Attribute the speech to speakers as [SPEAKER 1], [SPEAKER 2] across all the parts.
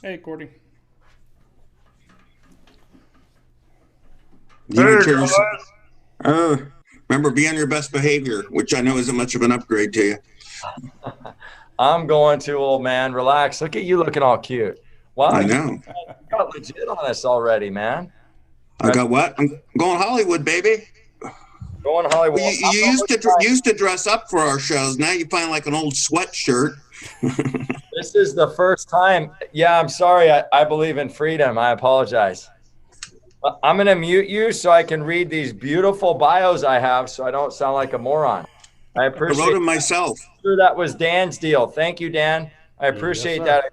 [SPEAKER 1] Hey, Cordy.
[SPEAKER 2] You
[SPEAKER 3] Hey
[SPEAKER 2] make sure you
[SPEAKER 3] guys,
[SPEAKER 2] uh, remember be on your best behavior, which I know isn't much of an upgrade to you.
[SPEAKER 3] I'm going to, old man. Relax. Look at you looking all cute. Wow,
[SPEAKER 2] I
[SPEAKER 3] you
[SPEAKER 2] know.
[SPEAKER 3] got legit on us already, man.
[SPEAKER 2] I got what? I'm going Hollywood, baby.
[SPEAKER 3] Going Hollywood.
[SPEAKER 2] Well, you used to dress up for our shows. Now you find like an old sweatshirt.
[SPEAKER 3] This is the first time. Yeah, I'm sorry. I believe in freedom. I apologize. I'm going to mute you so I can read these beautiful bios I have so I don't sound like a moron. I
[SPEAKER 2] I wrote
[SPEAKER 3] appreciate
[SPEAKER 2] them myself.
[SPEAKER 3] sure that was Dan's deal. Thank you, Dan. I
[SPEAKER 1] Yes,
[SPEAKER 3] appreciate
[SPEAKER 1] sir.
[SPEAKER 3] that.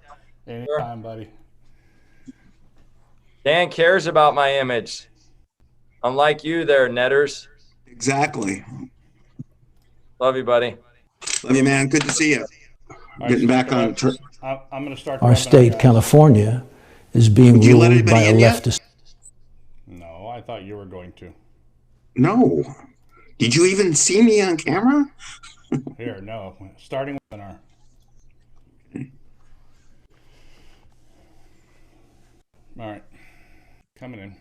[SPEAKER 1] Anytime, buddy.
[SPEAKER 3] Dan cares about my image. Unlike you there, Netters.
[SPEAKER 2] Exactly.
[SPEAKER 3] Love you, buddy.
[SPEAKER 2] Love you, man. Good to see you.
[SPEAKER 1] All right,
[SPEAKER 2] Getting
[SPEAKER 1] start
[SPEAKER 2] back
[SPEAKER 1] the
[SPEAKER 2] on.
[SPEAKER 1] web. I'm going to start the
[SPEAKER 4] Our
[SPEAKER 1] webinar,
[SPEAKER 4] state,
[SPEAKER 1] guys.
[SPEAKER 4] California, is being
[SPEAKER 2] Did you let
[SPEAKER 4] ruled by
[SPEAKER 2] anybody
[SPEAKER 4] a
[SPEAKER 2] in yet?
[SPEAKER 4] leftist.
[SPEAKER 1] No, I thought you were going to.
[SPEAKER 2] No. Did you even see me on camera?
[SPEAKER 1] Here, no. Starting webinar. All right. Coming in.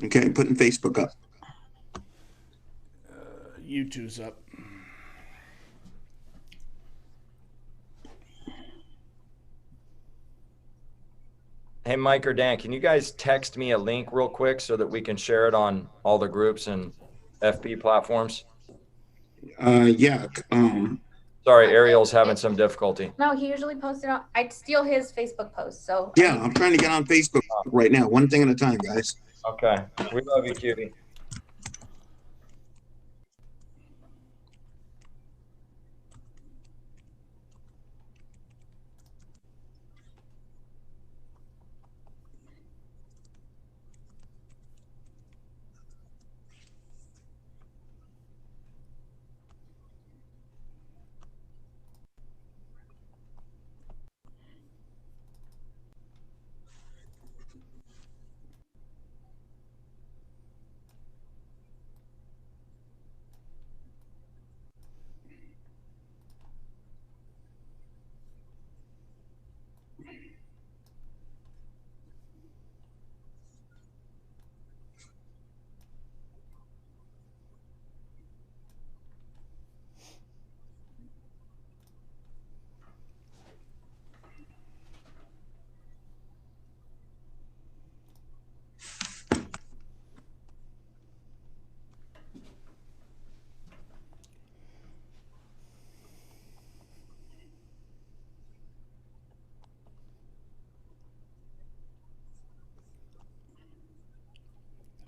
[SPEAKER 2] Okay, putting Facebook up.
[SPEAKER 1] YouTube's up.
[SPEAKER 3] Hey, Mike or Dan, can you guys text me a link real quick so that we can share it on all the groups and FB platforms?
[SPEAKER 2] Yeah.
[SPEAKER 3] Sorry, Ariel's having some difficulty.
[SPEAKER 5] No, he usually posts it on. I'd steal his Facebook post. So
[SPEAKER 2] Yeah, I'm trying to get on Facebook right now. One thing at a time, guys.
[SPEAKER 3] Okay. We love you, cutie.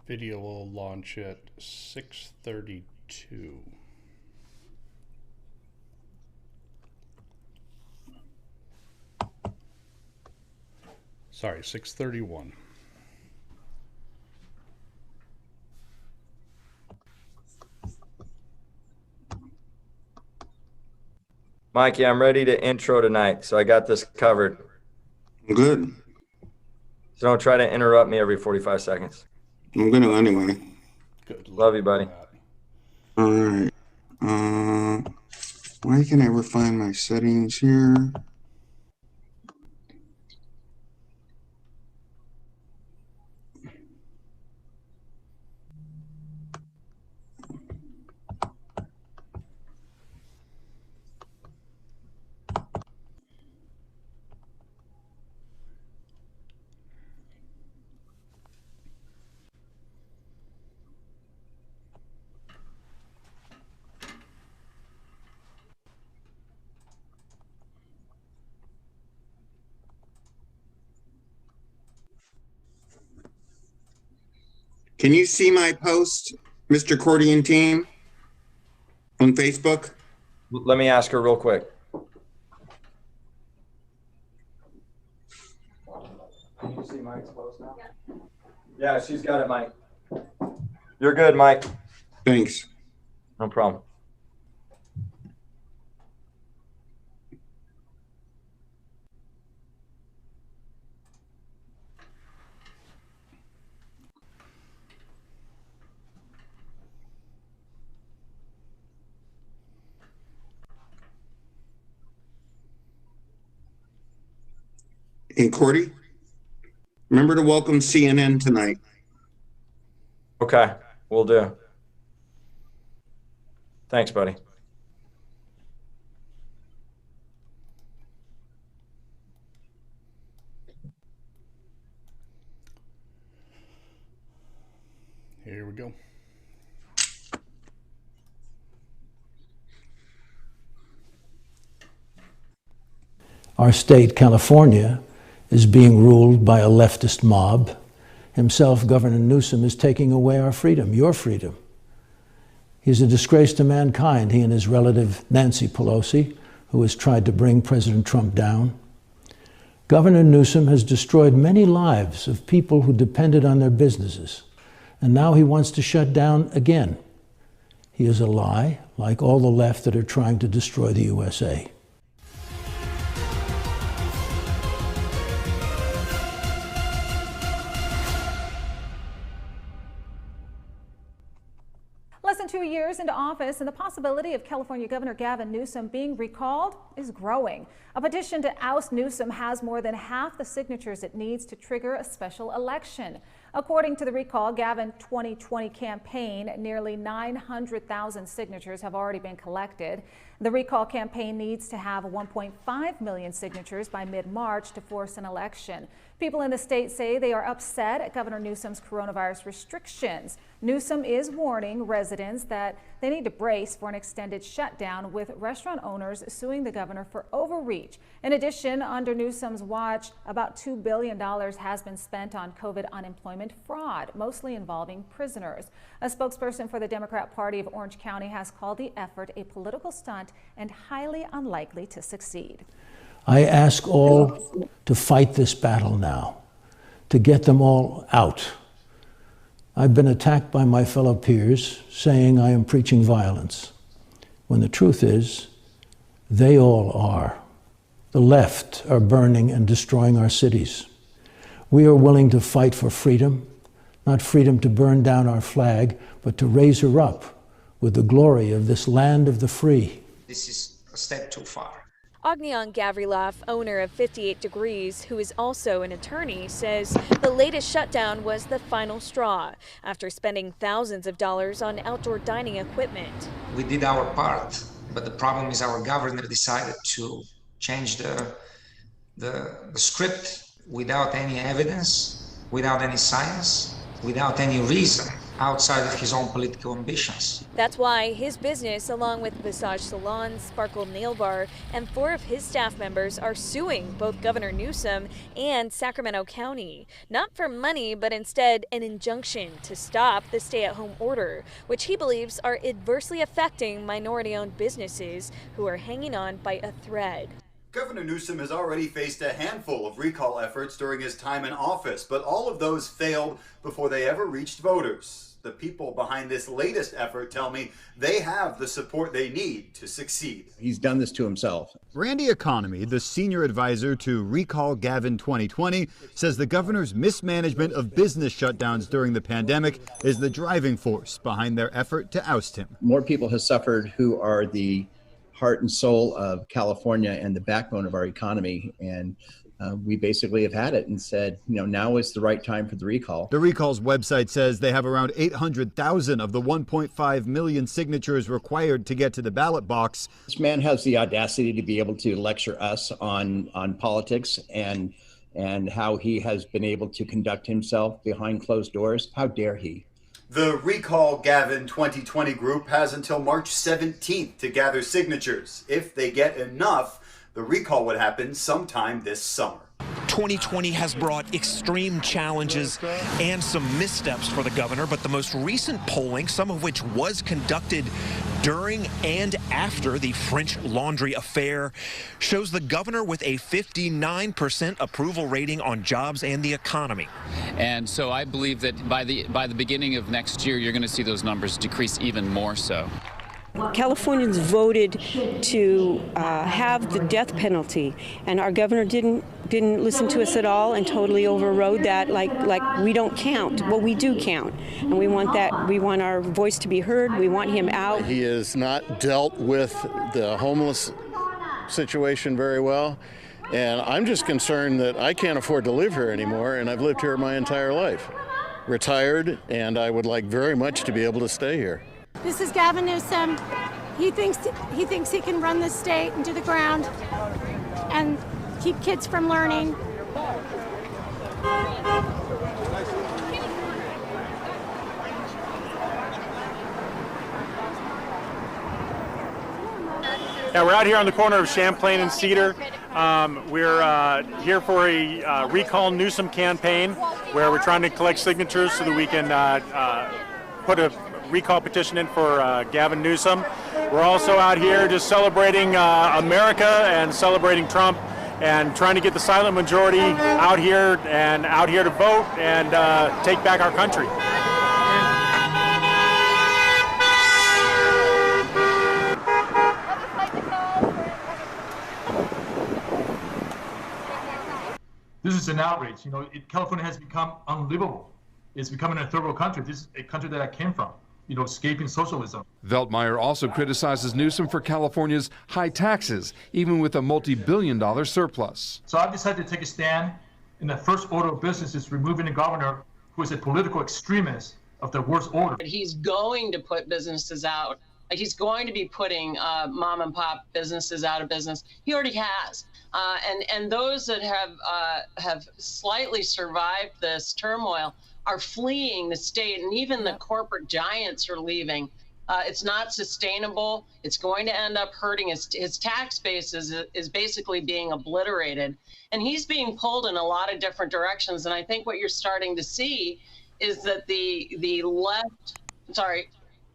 [SPEAKER 1] Video will launch at 6:32. Sorry, 6:31.
[SPEAKER 3] Mikey, I'm ready to intro tonight, so I got this covered.
[SPEAKER 2] Good.
[SPEAKER 3] So don't try to interrupt me every 45 seconds.
[SPEAKER 2] I'm going to anyway.
[SPEAKER 1] Good.
[SPEAKER 3] Love you, buddy.
[SPEAKER 2] All right. Why can I ever find my settings here? Can you see my post, Mr. Cordian team, on Facebook?
[SPEAKER 3] Let me ask her real quick. Can you see Mike's post now? Yeah, she's got it, Mike. You're good, Mike.
[SPEAKER 2] Thanks.
[SPEAKER 3] No problem.
[SPEAKER 2] Hey, Cordy, remember to welcome CNN tonight.
[SPEAKER 3] Okay, will do. Thanks, buddy.
[SPEAKER 1] Here we go.
[SPEAKER 4] Our state, California, is being ruled by a leftist mob. Himself, Governor Newsom, is taking away our freedom, your freedom. He's a disgrace to mankind, he and his relative Nancy Pelosi, who has tried to bring President Trump down. Governor Newsom has destroyed many lives of people who depended on their businesses, and now he wants to shut down again. He is a lie, like all the left that are trying to destroy the USA.
[SPEAKER 6] Less than 2 years into office, and the possibility of California Governor Gavin Newsom being recalled is growing. A petition to oust Newsom has more than half the signatures it needs to trigger a special election. According to the Recall Gavin 2020 campaign, nearly 900,000 signatures have already been collected. The Recall campaign needs to have 1.5 million signatures by mid-March to force an election. People in the state say they are upset at Governor Newsom's coronavirus restrictions. Newsom is warning residents that they need to brace for an extended shutdown, with restaurant owners suing the governor for overreach. In addition, under Newsom's watch, about $2 billion has been spent on COVID unemployment fraud, mostly involving prisoners. A spokesperson for the Democrat Party of Orange County has called the effort a political stunt and highly unlikely to succeed.
[SPEAKER 4] I ask all to fight this battle now, to get them all out. I've been attacked by my fellow peers saying I am preaching violence, when the truth is, they all are. The left are burning and destroying our cities. We are willing to fight for freedom, not freedom to burn down our flag, but to raise her up with the glory of this land of the free.
[SPEAKER 7] This is a step too far.
[SPEAKER 8] Ognian Gavrilov, owner of 58 Degrees, who is also an attorney, says the latest shutdown was the final straw after spending thousands of dollars on outdoor dining equipment.
[SPEAKER 7] We did our part, but the problem is our governor decided to change the script without any evidence, without any science, without any reason outside of his own political ambitions.
[SPEAKER 8] That's why his business, along with Visage Salon, Sparkle Nail Bar, and 4 of his staff members are suing both Governor Newsom and Sacramento County. Not for money, but instead an injunction to stop the stay-at-home order, which he believes are adversely affecting minority-owned businesses who are hanging on by a thread.
[SPEAKER 9] Governor Newsom has already faced a handful of recall efforts during his time in office, but all of those failed before they ever reached voters. The people behind this latest effort tell me they have the support they need to succeed.
[SPEAKER 10] He's done this to himself.
[SPEAKER 11] Randy Economy, the senior advisor to Recall Gavin 2020, says the governor's mismanagement of business shutdowns during the pandemic is the driving force behind their effort to oust him.
[SPEAKER 10] More people have suffered who are the heart and soul of California and the backbone of our economy. And we basically have had it and said, now is the right time for the recall.
[SPEAKER 11] The recall's website says they have around 800,000 of the 1.5 million signatures required to get to the ballot box.
[SPEAKER 10] This man has the audacity to be able to lecture us on politics and how he has been able to conduct himself behind closed doors. How dare he?
[SPEAKER 9] The Recall Gavin 2020 group has until March 17th to gather signatures. If they get enough, the recall would happen sometime this summer.
[SPEAKER 12] 2020 has brought extreme challenges and some missteps for the governor, but the most recent polling, some of which was conducted during and after the French Laundry affair, shows the governor with a 59% approval rating on jobs and the economy.
[SPEAKER 13] And so I believe that by the beginning of next year, you're going to see those numbers decrease even more so.
[SPEAKER 14] Californians voted to have the death penalty, and our governor didn't listen to us at all and totally overrode that. Like we don't count. Well, we do count, and we want that. We want our voice to be heard. We want him out.
[SPEAKER 15] He has not dealt with the homeless situation very well.
[SPEAKER 1] And I'm just concerned that I can't afford to live here anymore, and I've lived here my entire life. Retired, and I would like very much to be able to stay here.
[SPEAKER 15] This is Gavin Newsom. He thinks he can run this state into the ground and keep kids from learning.
[SPEAKER 16] Yeah, we're out here on the corner of Champlain and Cedar. We're here for a Recall Newsom campaign where we're trying to collect signatures so that we can put a recall petition in for Gavin Newsom. We're also out here just celebrating America and celebrating Trump and trying to get the silent majority out here to vote and take back our country.
[SPEAKER 17] This is an outrage. You know, California has become unlivable. It's becoming a third world country. This is a country that I came from, you know, escaping socialism.
[SPEAKER 18] Veltmeyer also criticizes Newsom for California's high taxes, even with a multi-billion-dollar surplus.
[SPEAKER 17] So I've decided to take a stand, and the first order of business is removing a governor who is a political extremist of the worst order.
[SPEAKER 19] He's going to put businesses out. Like, he's going to be putting mom and pop businesses out of business. He already has. And those that have slightly survived this turmoil are fleeing the state, and even the corporate giants are leaving. It's not sustainable. It's going to end up hurting his tax base is basically being obliterated, and he's being pulled in a lot of different directions. And I think what you're starting to see is that the left,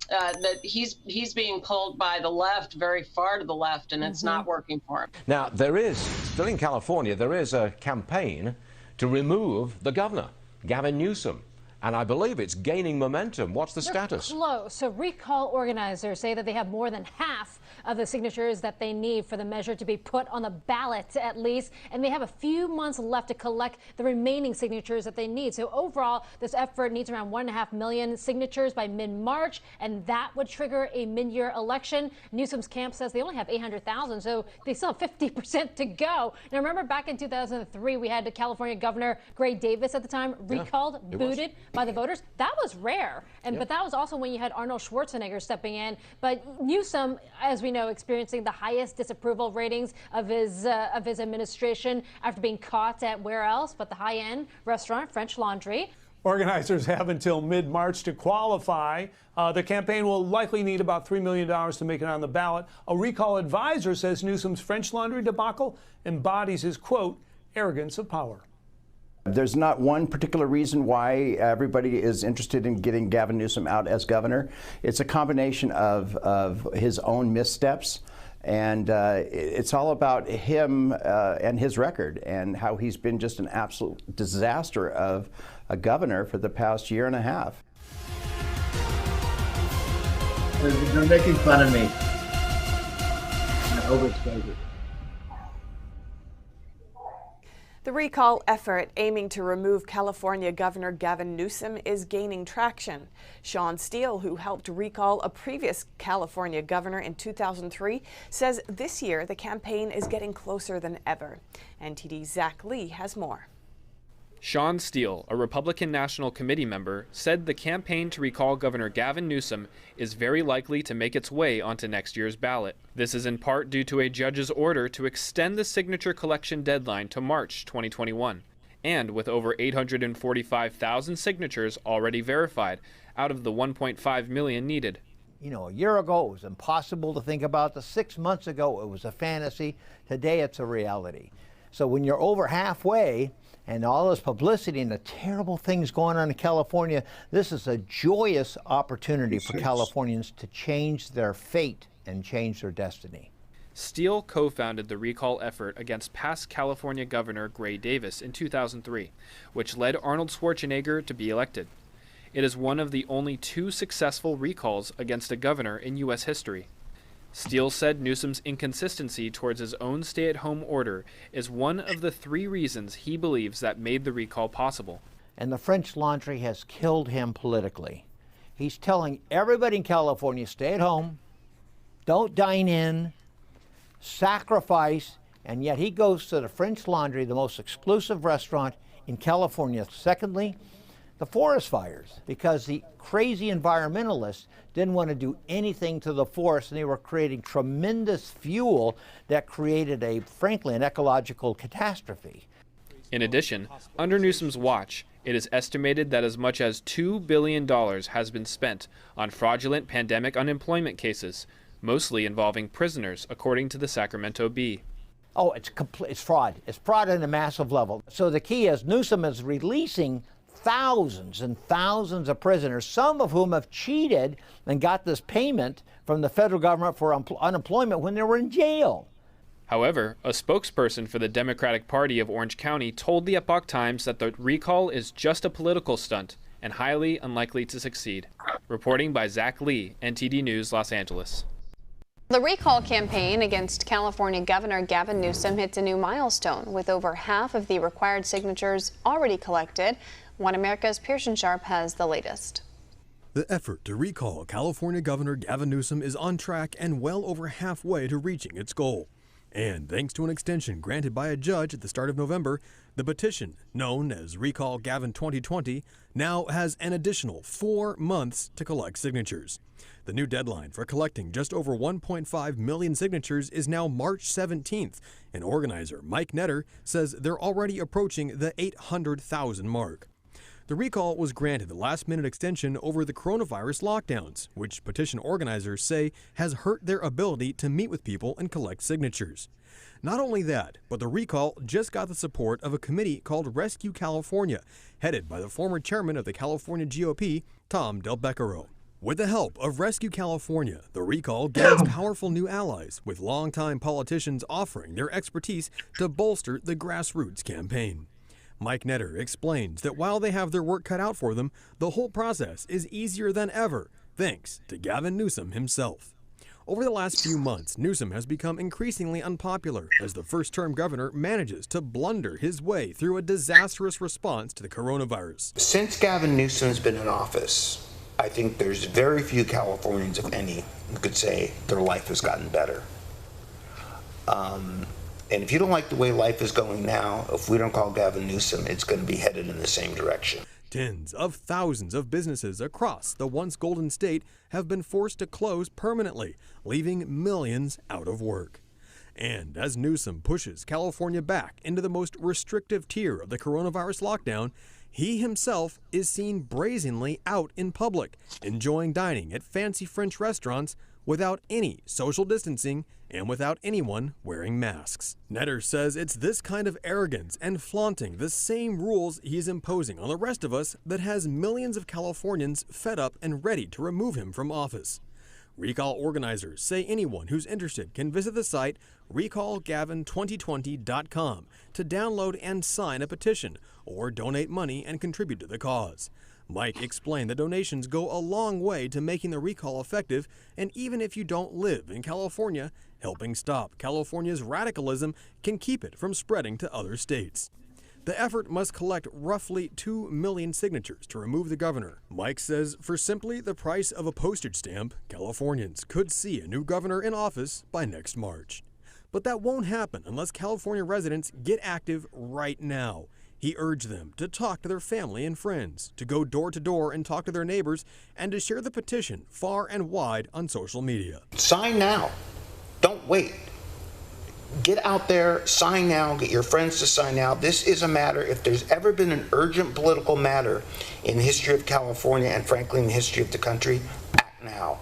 [SPEAKER 19] that he's being pulled by the left very far to the left, and it's not working for him.
[SPEAKER 20] Now, there is, still in California, there is a campaign to remove the governor, Gavin Newsom. And I believe it's gaining momentum. What's the status?
[SPEAKER 21] Close. So recall organizers say that they have more than half of the signatures that they need for the measure to be put on the ballot, at least. And they have a few months left to collect the remaining signatures that they need. So overall, this effort needs around 1.5 million signatures by mid-March, and that would trigger a mid-year election. Newsom's camp says they only have 800,000, so they still have 50% to go. Now, remember back in 2003, we had the California governor, Gray Davis at the time, recalled, booted by the voters. That was rare, but that was also when you had Arnold Schwarzenegger stepping in. But Newsom, as we know, experiencing the highest disapproval ratings of his administration after being caught at where else but the high-end restaurant French Laundry.
[SPEAKER 22] Organizers have until mid-March to qualify. The campaign will likely need about $3 million to make it on the ballot. A recall advisor says Newsom's French Laundry debacle embodies his, quote, arrogance of power.
[SPEAKER 10] There's not one particular reason why everybody is interested in getting Gavin Newsom out as governor. It's a combination of his own missteps, and it's all about him and his record and how he's been just an absolute disaster of a governor for the past year and a half.
[SPEAKER 23] They're making fun of me. Overexposure.
[SPEAKER 24] The recall effort aiming to remove California Governor Gavin Newsom is gaining traction. Sean Steele, who helped recall a previous California governor in 2003, says this year the campaign is getting closer than ever. NTD's Zach Lee has more.
[SPEAKER 25] Sean Steele, a Republican National Committee member, said the campaign to recall Governor Gavin Newsom is very likely to make its way onto next year's ballot. This is in part due to a judge's order to extend the signature collection deadline to March 2021. And with over 845,000 signatures already verified out of the 1.5 million needed.
[SPEAKER 26] You know, a year ago it was impossible to think about. 6 months ago it was a fantasy. Today it's a reality. So when you're over halfway, and all this publicity and the terrible things going on in California, this is a joyous opportunity for Californians to change their fate and change their destiny.
[SPEAKER 25] Steele co-founded the recall effort against past California Governor Gray Davis in 2003, which led Arnold Schwarzenegger to be elected. It is one of the only 2 successful recalls against a governor in U.S. history. Steele said Newsom's inconsistency towards his own stay-at-home order is one of the 3 reasons he believes that made the recall possible.
[SPEAKER 26] And the French Laundry has killed him politically. He's telling everybody in California, stay at home, don't dine in, sacrifice, And yet he goes to the French Laundry, the most exclusive restaurant in California. Secondly, the forest fires, because the crazy environmentalists didn't want to do anything to the forest, and they were creating tremendous fuel that created frankly, an ecological catastrophe.
[SPEAKER 25] In addition, under Newsom's watch, it is estimated that as much as $2 billion has been spent on fraudulent pandemic unemployment cases, mostly involving prisoners, according to the Sacramento Bee.
[SPEAKER 26] Oh, it's fraud. It's fraud at a massive level. So the key is Newsom is releasing thousands and thousands of prisoners, some of whom have cheated and got this payment from the federal government for unemployment when they were in jail.
[SPEAKER 25] However, a spokesperson for the Democratic Party of Orange County told the Epoch Times that the recall is just a political stunt and highly unlikely to succeed. Reporting by Zach Lee, NTD News, Los Angeles.
[SPEAKER 2] The recall campaign against California Governor Gavin Newsom hits a new milestone, with over half of the required signatures already collected. One America's Pearson Sharp has the latest.
[SPEAKER 3] The effort to recall California Governor Gavin Newsom is on track and well over halfway to reaching its goal. And thanks to an extension granted by a judge at the start of November, the petition, known as Recall Gavin 2020, now has an additional 4 months to collect signatures. The new deadline for collecting just over 1.5 million signatures is now March 17th, and organizer Mike Netter says they're already approaching the 800,000 mark. The recall was granted the last-minute extension over the coronavirus lockdowns, which petition organizers say has hurt their ability to meet with people and collect signatures. Not only that, but the recall just got the support of a committee called Rescue California, headed by the former chairman of the California GOP, Tom Del Beccaro. With the help of Rescue California, the recall gains powerful new allies, with longtime politicians offering their expertise to bolster the grassroots campaign. Mike Netter explains that while they have their work cut out for them, the whole process is easier than ever, thanks to Gavin Newsom himself. Over the last few months, Newsom has become increasingly unpopular as the first-term governor manages to blunder his way through a disastrous response to the coronavirus.
[SPEAKER 4] Since Gavin Newsom's been in office, I think there's very few Californians, if any, who could say their life has gotten better. And if you don't like the way life is going now, if we don't call Gavin Newsom, it's going to be headed in the same direction.
[SPEAKER 3] Tens of thousands of businesses across the once golden state have been forced to close permanently, leaving millions out of work. And as Newsom pushes California back into the most restrictive tier of the coronavirus lockdown, he himself is seen brazenly out in public, enjoying dining at fancy French restaurants without any social distancing and without anyone wearing masks. Netter says it's this kind of arrogance and flaunting the same rules he's imposing on the rest of us that has millions of Californians fed up and ready to remove him from office. Recall organizers say anyone who's interested can visit the site recallgavin2020.com to download and sign a petition or donate money and contribute to the cause. Mike explained that donations go a long way to making the recall effective, and even if you don't live in California, helping stop California's radicalism can keep it from spreading to other states. The effort must collect roughly 2 million signatures to remove the governor. Mike says for simply the price of a postage stamp, Californians could see a new governor in office by next March. But that won't happen unless California residents get active right now. He urged them to talk to their family and friends, to go door to door and talk to their neighbors, and to share the petition far and wide on social media.
[SPEAKER 4] Sign now. Don't wait. Get out there, sign now, get your friends to sign now. This is a matter, if there's ever been an urgent political matter in the history of California and frankly in the history of the country, act now.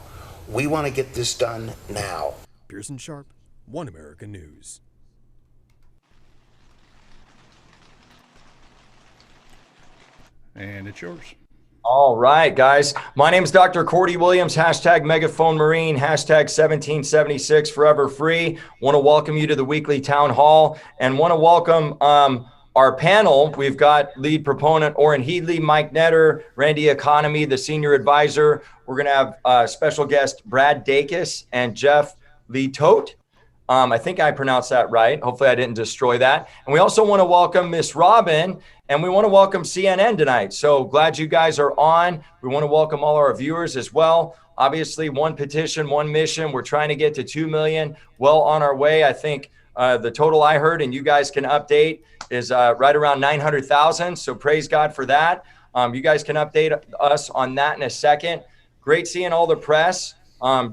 [SPEAKER 4] We want to get this done now.
[SPEAKER 3] Pearson Sharp, One America News.
[SPEAKER 5] And it's yours.
[SPEAKER 6] All right, guys. My name is Dr. Cordy Williams, hashtag Megaphone Marine, hashtag 1776 Forever Free. Want to welcome you to the weekly town hall and want to welcome our panel. We've got lead proponent Orrin Headley, Mike Netter, Randy Economy, the senior advisor. We're going to have special guest Brad Dacus and Jeff Lee Tote. I think I pronounced that right. Hopefully I didn't destroy that. And we also want to welcome Miss Robin, and we want to welcome CNN tonight. So glad you guys are on. We want to welcome all our viewers as well. Obviously, one petition, one mission. We're trying to get to 2 million. Well on our way. I think The total I heard, and you guys can update, is right around 900,000. So praise God for that. You guys can update us on that in a second. Great seeing all the press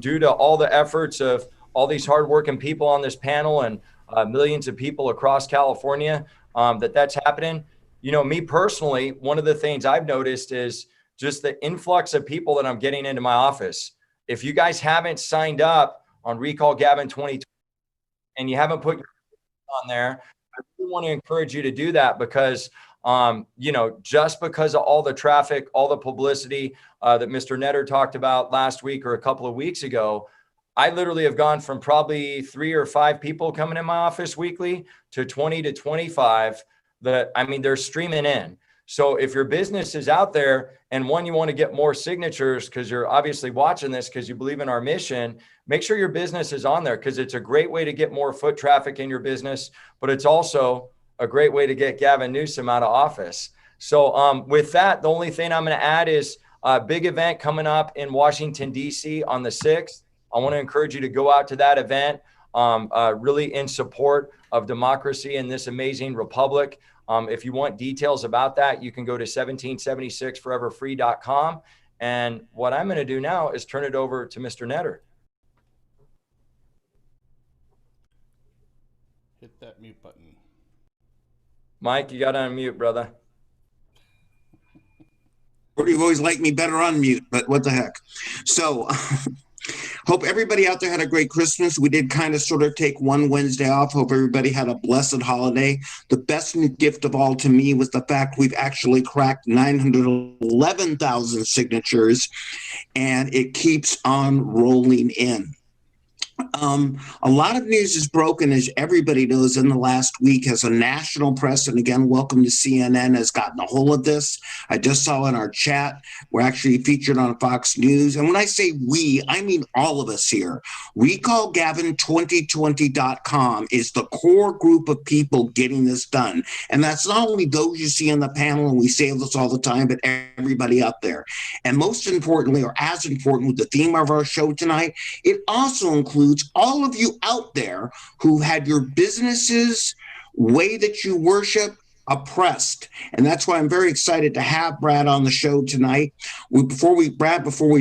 [SPEAKER 6] due to all the efforts of all these hardworking people on this panel and millions of people across California that's happening. You know, me personally, one of the things I've noticed is just the influx of people that I'm getting into my office. If you guys haven't signed up on Recall Gavin 2020 and you haven't put your on there, I really want to encourage you to do that because, you know, just because of all the traffic, all the publicity that Mr. Netter talked about last week or a couple of weeks ago, I literally have gone from probably 3 or 5 people coming in my office weekly to 20 to 25 that, I mean, they're streaming in. So if your business is out there and one, you want to get more signatures because you're obviously watching this because you believe in our mission, make sure your business is on there because it's a great way to get more foot traffic in your business, but it's also a great way to get Gavin Newsom out of office. So with that, the only thing I'm going to add is a big event coming up in Washington, D.C. on the 6th. I want to encourage you to go out to that event, really in support of democracy in this amazing republic. If you want details about that, you can go to 1776foreverfree.com. And what I'm going to do now is turn it over to Mr. Netter.
[SPEAKER 5] Hit that mute button.
[SPEAKER 6] Mike, you got to unmute, brother.
[SPEAKER 7] You've always liked me better on mute, but what the heck. So hope everybody out there had a great Christmas. We did kind of sort of take one Wednesday off. Hope everybody had a blessed holiday. The best gift of all to me was the fact we've actually cracked 911,000 signatures, and it keeps on rolling in. A lot of news is broken, as everybody knows, in the last week as a national press. And again, welcome to CNN has gotten a hold of this. I just saw in our chat, we're actually featured on Fox News. And when I say we, I mean all of us here. RecallGavin2020.com is the core group of people getting this done. And that's not only those you see on the panel, and we say this all the time, but everybody out there. And most importantly, or as important with the theme of our show tonight, it also includes all of you out there who had your businesses, way that you worship, oppressed. And that's why I'm very excited to have Brad on the show tonight. Before we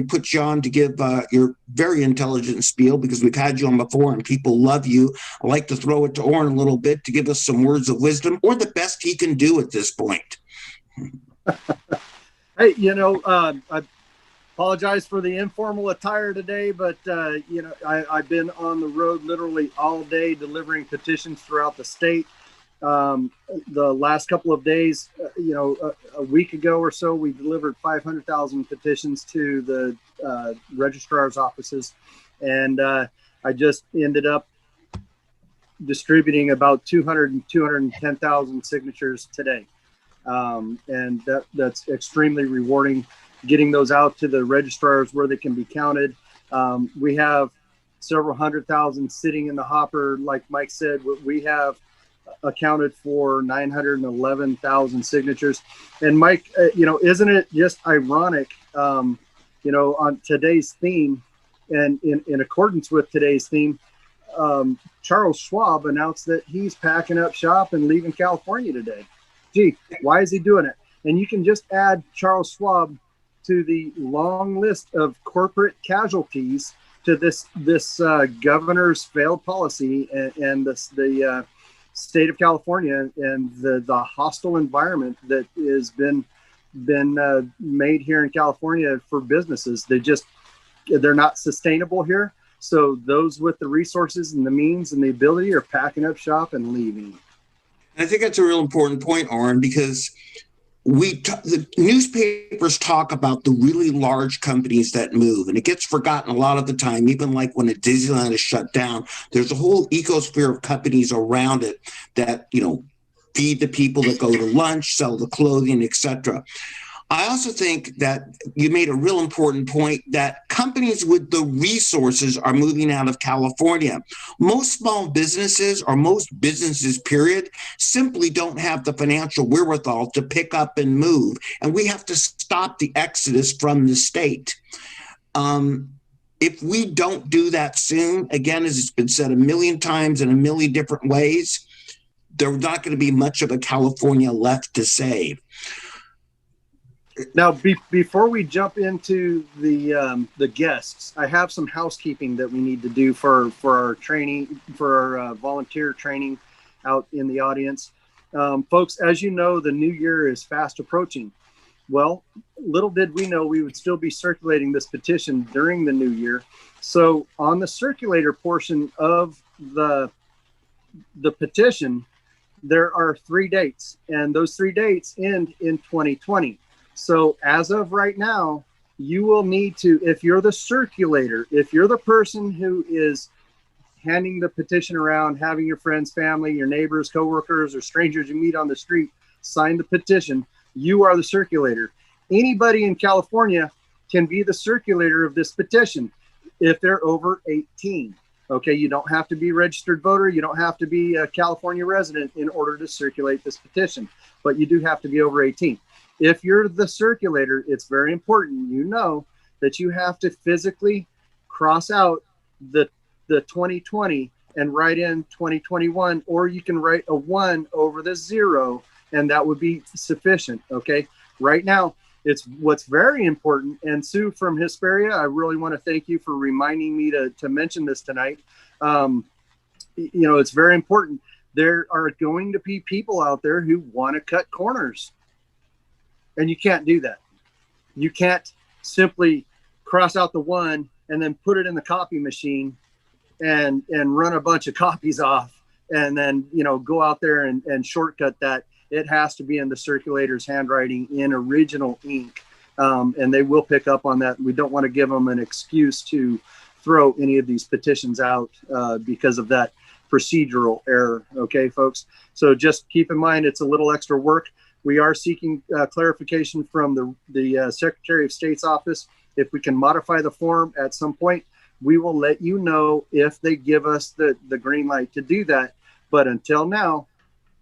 [SPEAKER 7] put you on to give your very intelligent spiel, because we've had you on before and people love you, I'd like to throw it to Orrin a little bit to give us some words of wisdom, or the best he can do at this point.
[SPEAKER 8] Hey, I apologize for the informal attire today, but I've been on the road literally all day delivering petitions throughout the state. The last couple of days, a week ago or so, we delivered 500,000 petitions to the registrar's offices, and I just ended up distributing about 210,000 signatures today, and that's extremely rewarding. Getting those out to the registrars where they can be counted. We have several 100,000 sitting in the hopper. Like Mike said, we have accounted for 911,000 signatures. And Mike, isn't it just ironic, on today's theme, and in accordance with today's theme, Charles Schwab announced that he's packing up shop and leaving California today. Gee, why is he doing it? And you can just add Charles Schwab to the long list of corporate casualties to this governor's failed policy and the state of California and the hostile environment that has been made here in California for businesses. They're not sustainable here. So those with the resources and the means and the ability are packing up shop and leaving.
[SPEAKER 7] I think that's a real important point, Orrin, because the newspapers talk about the really large companies that move, and it gets forgotten a lot of the time. Even like when a Disneyland is shut down, there's a whole ecosphere of companies around it that, feed the people that go to lunch, sell the clothing, etc. I also think that you made a real important point that companies with the resources are moving out of California. Most small businesses, or most businesses, period, simply don't have the financial wherewithal to pick up and move. And we have to stop the exodus from the state. If we don't do that soon, again, as it's been said a million times in a million different ways, there's not going to be much of a California left to save.
[SPEAKER 8] Now, before we jump into the guests, I have some housekeeping that we need to do for our training, for our volunteer training out in the audience. Folks, as you know, the new year is fast approaching. Well, little did we know we would still be circulating this petition during the new year. So on the circulator portion of the petition, there are 3 dates, and those 3 dates end in 2020. So as of right now, you will need to, if you're the circulator, if you're the person who is handing the petition around, having your friends, family, your neighbors, coworkers, or strangers you meet on the street sign the petition, you are the circulator. Anybody in California can be the circulator of this petition if they're over 18. Okay, you don't have to be a registered voter. You don't have to be a California resident in order to circulate this petition, but you do have to be over 18. If you're the circulator, it's very important, you know, that you have to physically cross out the 2020 and write in 2021, or you can write a 1 over the 0, and that would be sufficient. Okay, right now, it's what's very important. And Sue from Hesperia, I really want to thank you for reminding me to mention this tonight. You know, it's very important. There are going to be people out there who want to cut corners. And you can't do that. You can't simply cross out the 1 and then put it in the copy machine and run a bunch of copies off and then, you know, go out there and shortcut that. It has to be in the circulator's handwriting in original ink. And they will pick up on that. We don't want to give them an excuse to throw any of these petitions out because of that procedural error. Okay, folks. So just keep in mind, it's a little extra work. We are seeking clarification from the Secretary of State's office. If we can modify the form at some point, we will let you know if they give us the green light to do that. But until now,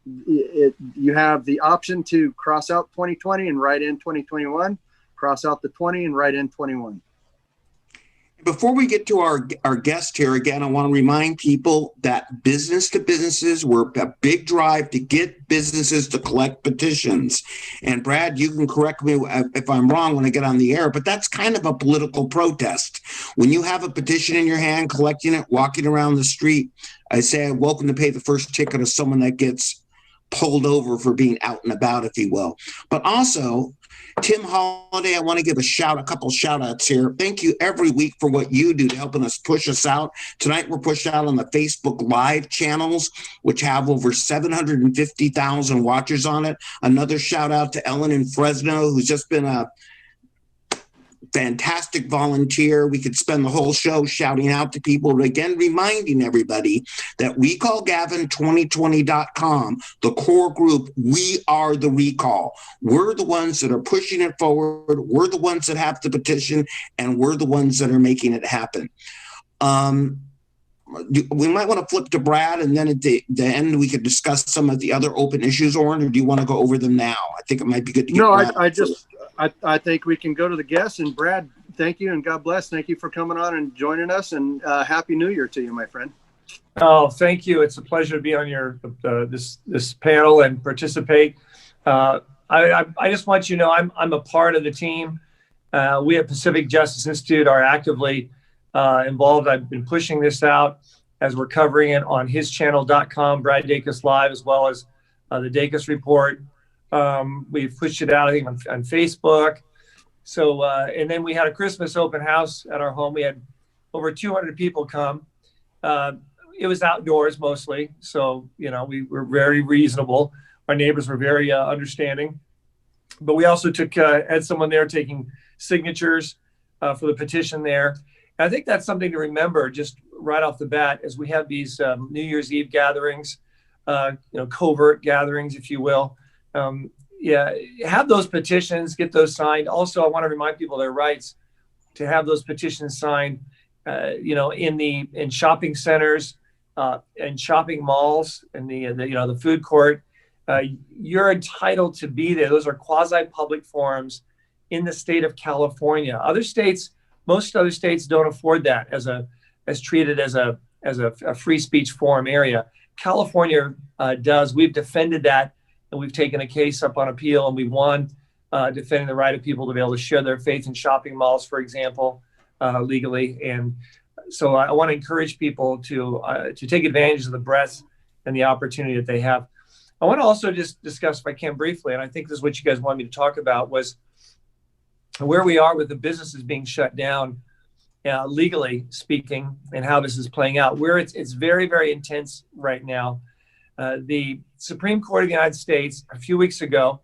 [SPEAKER 8] you have the option to cross out 2020 and write in 2021, cross out the 20 and write in 21.
[SPEAKER 7] Before we get to our guest here, again, I want to remind people that business to businesses, we're a big drive to get businesses to collect petitions. And Brad, you can correct me if I'm wrong when I get on the air, but that's kind of a political protest. When you have a petition in your hand, collecting it, walking around the street, I say, welcome to pay the first ticket of someone that gets pulled over for being out and about, if you will. But also, Tim Holiday, I want to give a couple shout outs here. Thank you every week for what you do to helping us push us out. Tonight, we're pushed out on the Facebook Live channels, which have over 750,000 watchers on it. Another shout out to Ellen in Fresno, who's just been a fantastic volunteer. We could spend the whole show shouting out to people, but again, reminding everybody that recallgavin2020.com, the core group, we are the recall. We're the ones that are pushing it forward. We're the ones that have the petition, and we're the ones that are making it happen. We might want to flip to Brad, and then at the end, we could discuss some of the other open issues, or do you want to go over them now? I think it might be good to get
[SPEAKER 8] I think we can go to the guests. And Brad, thank you and God bless. Thank you for coming on and joining us, and Happy New Year to you, my friend.
[SPEAKER 1] Oh, thank you. It's a pleasure to be on your this panel and participate. I just want you to know I'm a part of the team. We at Pacific Justice Institute are actively involved. I've been pushing this out as we're covering it on hischannel.com, Brad Dacus Live, as well as the Dacus Report. We've pushed it out, I think, on Facebook. So, and then we had a Christmas open house at our home. We had over 200 people come. It was outdoors mostly. So, you know, we were very reasonable. Our neighbors were very understanding. But we also had someone there taking signatures for the petition there. And I think that's something to remember just right off the bat as we have these New Year's Eve gatherings, covert gatherings, if you will. Have those petitions, get those signed. Also, I want to remind people their rights to have those petitions signed, in shopping centers, and shopping malls, and the food court. You're entitled to be there. Those are quasi-public forums in the state of California. Other states Most other states don't afford that as treated as a free speech forum area. California does. We've defended that, and we've taken a case up on appeal, and we won, defending the right of people to be able to share their faith in shopping malls, for example, legally. And so I want to encourage people to take advantage of the breadth and the opportunity that they have. I want to also just discuss, if I can briefly, and I think this is what you guys wanted me to talk about, was where we are with the businesses being shut down, legally speaking, and how this is playing out. Where it's very, very intense right now. The Supreme Court of the United States a few weeks ago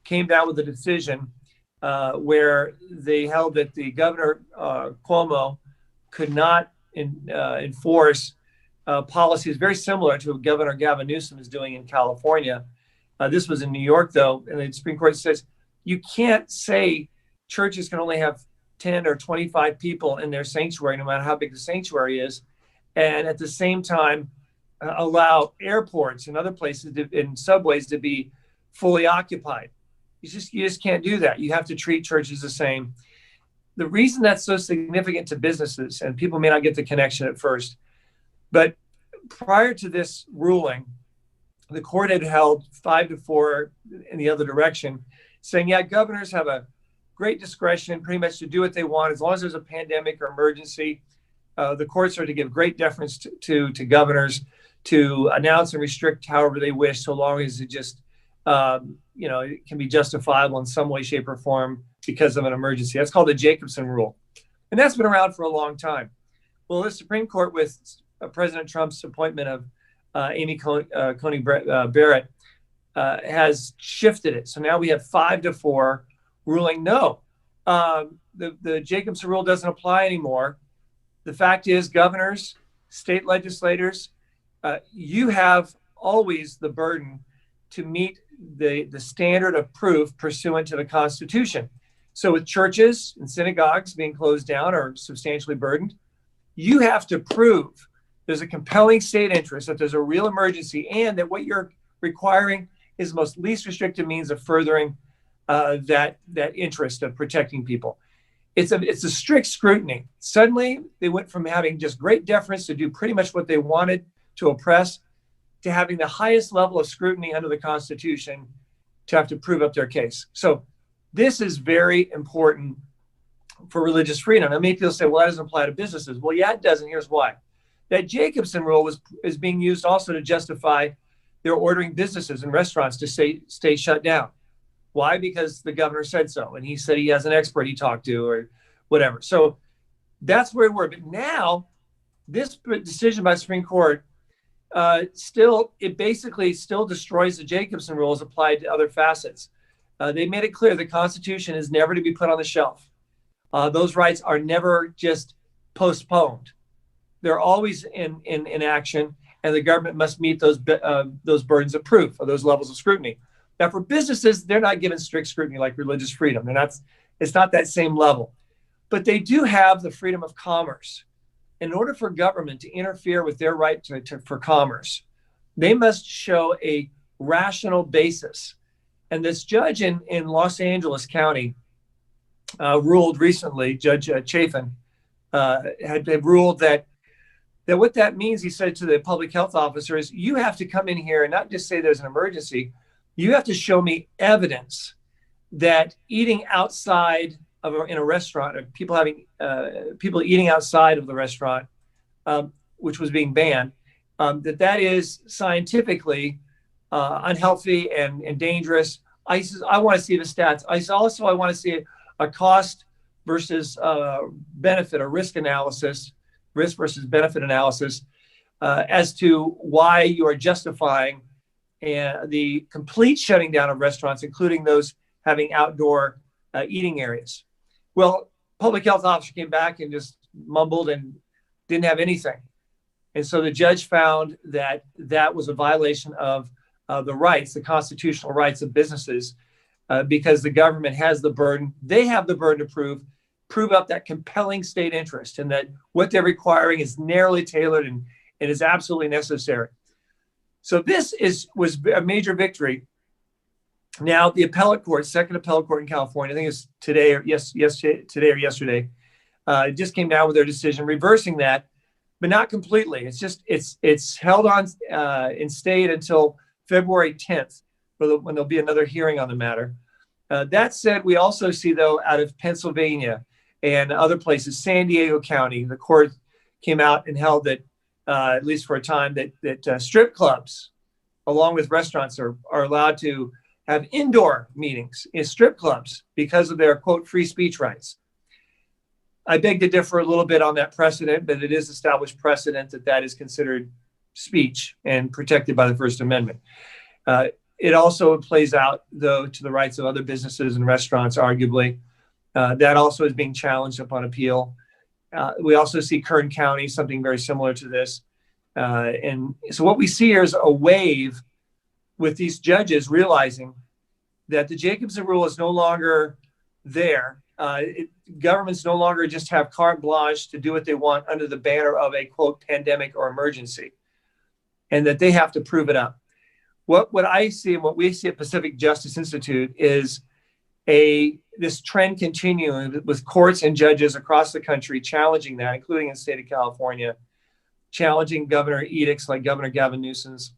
[SPEAKER 1] came down with a decision where they held that the Governor Cuomo could not enforce policies very similar to what Governor Gavin Newsom is doing in California. This was in New York, though, and the Supreme Court says you can't say churches can only have 10 or 25 people in their sanctuary, no matter how big the sanctuary is, and at the same time allow airports and other places and subways to be fully occupied. You just can't do that. You have to treat churches the same. The reason that's so significant to businesses, and people may not get the connection at first, but prior to this ruling, the court had held 5-4 in the other direction, saying, yeah, governors have a great discretion pretty much to do what they want as long as there's a pandemic or emergency. The courts are to give great deference to governors to announce and restrict however they wish, so long as it just it can be justifiable in some way, shape, or form because of an emergency. That's called the Jacobson rule, and that's been around for a long time. Well, the Supreme Court, with President Trump's appointment of Amy Coney Barrett, has shifted it. So now we have 5-4 ruling no. The Jacobson rule doesn't apply anymore. The fact is, governors, state legislators, you have always the burden to meet the standard of proof pursuant to the Constitution. So with churches and synagogues being closed down or substantially burdened, you have to prove there's a compelling state interest, that there's a real emergency, and that what you're requiring is the most least restrictive means of furthering that interest of protecting people. It's a strict scrutiny. Suddenly, they went from having just great deference to do pretty much what they wanted to oppress, to having the highest level of scrutiny under the Constitution to have to prove up their case. So this is very important for religious freedom. Now, many people say, well, that doesn't apply to businesses. Well, yeah, it does, and here's why. That Jacobson rule is being used also to justify their ordering businesses and restaurants to stay shut down. Why? Because the governor said so, and he said he has an expert he talked to or whatever. So that's where we're. But now, this decision by the Supreme Court basically still destroys the Jacobson rules applied to other facets. They made it clear the Constitution is never to be put on the shelf. Those rights are never just postponed. They're always in action, and the government must meet those burdens of proof, or those levels of scrutiny. Now, for businesses, they're not given strict scrutiny like religious freedom. It's not that same level. But they do have the freedom of commerce. In order for government to interfere with their right for commerce, they must show a rational basis. And this judge in Los Angeles County ruled recently, Judge Chafin, had ruled that what that means, he said to the public health officer, is you have to come in here and not just say there's an emergency. You have to show me evidence that eating outside in a restaurant, or people eating outside of the restaurant, which was being banned, that is scientifically unhealthy and dangerous. I want to see the stats. I want to see a cost versus benefit, or risk versus benefit analysis, as to why you are justifying the complete shutting down of restaurants, including those having outdoor eating areas. Well, public health officer came back and just mumbled and didn't have anything. And so the judge found that was a violation of the rights, the constitutional rights of businesses, because the government has the burden. They have the burden to prove up that compelling state interest, and that what they're requiring is narrowly tailored and is absolutely necessary. So this was a major victory. Now, the appellate court, second appellate court in California, I think it's today or yesterday, just came down with their decision reversing that, but not completely. It's held on in state until February 10th, when there'll be another hearing on the matter. That said, we also see, though, out of Pennsylvania and other places, San Diego County, the court came out and held that, at least for a time, that strip clubs, along with restaurants, are allowed to have indoor meetings in strip clubs because of their, quote, free speech rights. I beg to differ a little bit on that precedent, but it is established precedent that is considered speech and protected by the First Amendment. It also plays out, though, to the rights of other businesses and restaurants, arguably. That also is being challenged upon appeal. We also see Kern County, something very similar to this. And so what we see here is a wave with these judges realizing that the Jacobson rule is no longer there. Governments no longer just have carte blanche to do what they want under the banner of a, quote, pandemic or emergency, and that they have to prove it up. What I see and what we see at Pacific Justice Institute is this trend continuing with courts and judges across the country challenging that, including in the state of California, challenging governor edicts like Governor Gavin Newsom's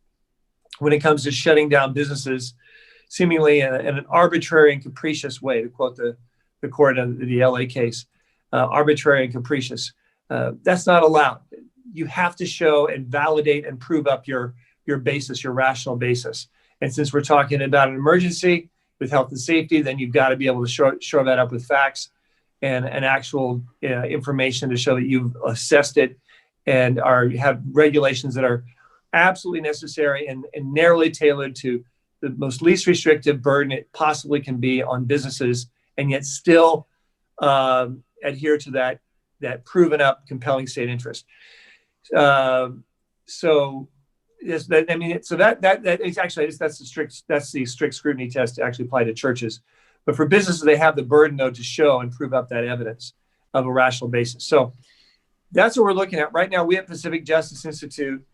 [SPEAKER 1] when it comes to shutting down businesses, seemingly in an arbitrary and capricious way, to quote the court in the LA case, arbitrary and capricious. That's not allowed. You have to show and validate and prove up your basis, your rational basis. And since we're talking about an emergency with health and safety, then you've got to be able to show that up with facts and actual information to show that you've assessed it and have regulations that are absolutely necessary and narrowly tailored to the most least restrictive burden it possibly can be on businesses, and yet still adhere to that proven up compelling state interest. So yes, that is actually, that's the strict scrutiny test to actually apply to churches. But for businesses, they have the burden, though, to show and prove up that evidence of a rational basis. So that's what we're looking at right now. We at Pacific Justice Institute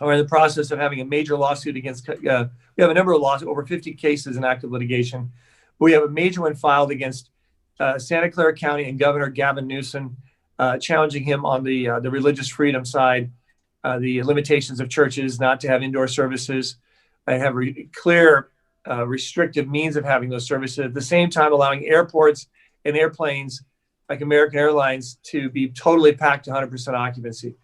[SPEAKER 1] are in the process of having a major lawsuit against. We have a number of lawsuits, over 50 cases in active litigation. We have a major one filed against Santa Clara County and Governor Gavin Newsom, challenging him on the religious freedom side, the limitations of churches not to have indoor services, and have clear restrictive means of having those services. At the same time, allowing airports and airplanes like American Airlines to be totally packed to 100% occupancy.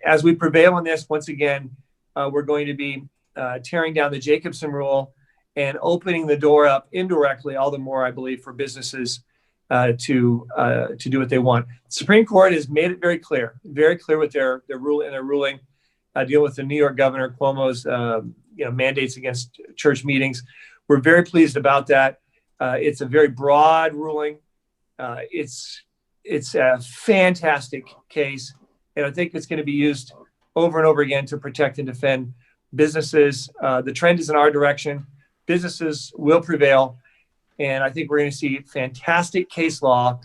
[SPEAKER 1] As we prevail on this, once again, we're going to be tearing down the Jacobson rule and opening the door up indirectly, all the more, I believe, for businesses to do what they want. The Supreme Court has made it very clear with their ruling, dealing with the New York Governor Cuomo's mandates against church meetings. We're very pleased about that. It's a very broad ruling. It's a fantastic case, and I think it's going to be used over and over again to protect and defend businesses. The trend is in our direction. Businesses will prevail, and I think we're going to see fantastic case law.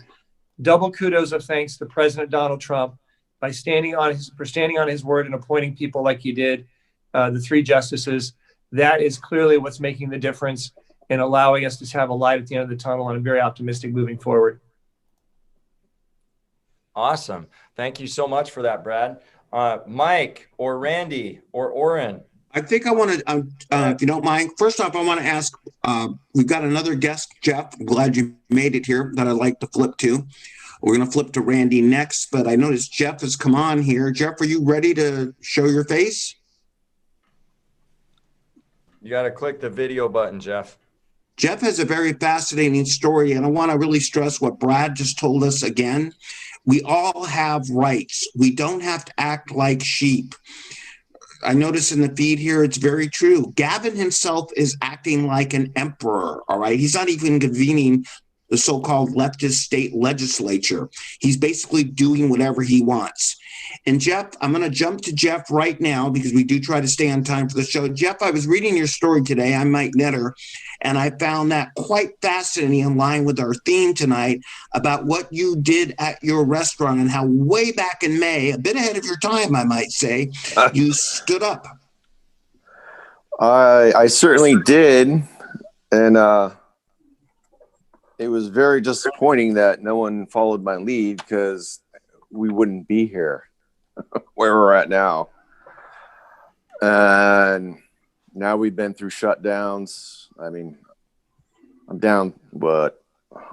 [SPEAKER 1] Double kudos of thanks to President Donald Trump for standing on his word and appointing people like he did, the 3 justices. That is clearly what's making the difference and allowing us to have a light at the end of the tunnel. And I'm very optimistic moving forward.
[SPEAKER 6] Awesome. Thank you so much for that, Brad. Mike or Randy or Oren.
[SPEAKER 7] I think I want to, if you don't mind, first off, I want to ask, we've got another guest, Jeff. I'm glad you made it here, that I'd like to flip to. We're going to flip to Randy next, but I noticed Jeff has come on here. Jeff, are you ready to show your face?
[SPEAKER 6] You got to click the video button, Jeff.
[SPEAKER 7] Jeff has a very fascinating story, and I want to really stress what Brad just told us again. We all have rights. We don't have to act like sheep. I notice in the feed here, it's very true. Gavin himself is acting like an emperor, all right? He's not even convening the so-called leftist state legislature. He's basically doing whatever he wants. And Jeff, I'm going to jump to Jeff right now because we do try to stay on time for the show. Jeff, I was reading your story today. I'm Mike Netter, and I found that quite fascinating in line with our theme tonight about what you did at your restaurant and how way back in May, a bit ahead of your time, I might say, you stood up.
[SPEAKER 9] I certainly did. And it was very disappointing that no one followed my lead, because we wouldn't be here where we're at now. And now we've been through shutdowns. I mean, I'm down,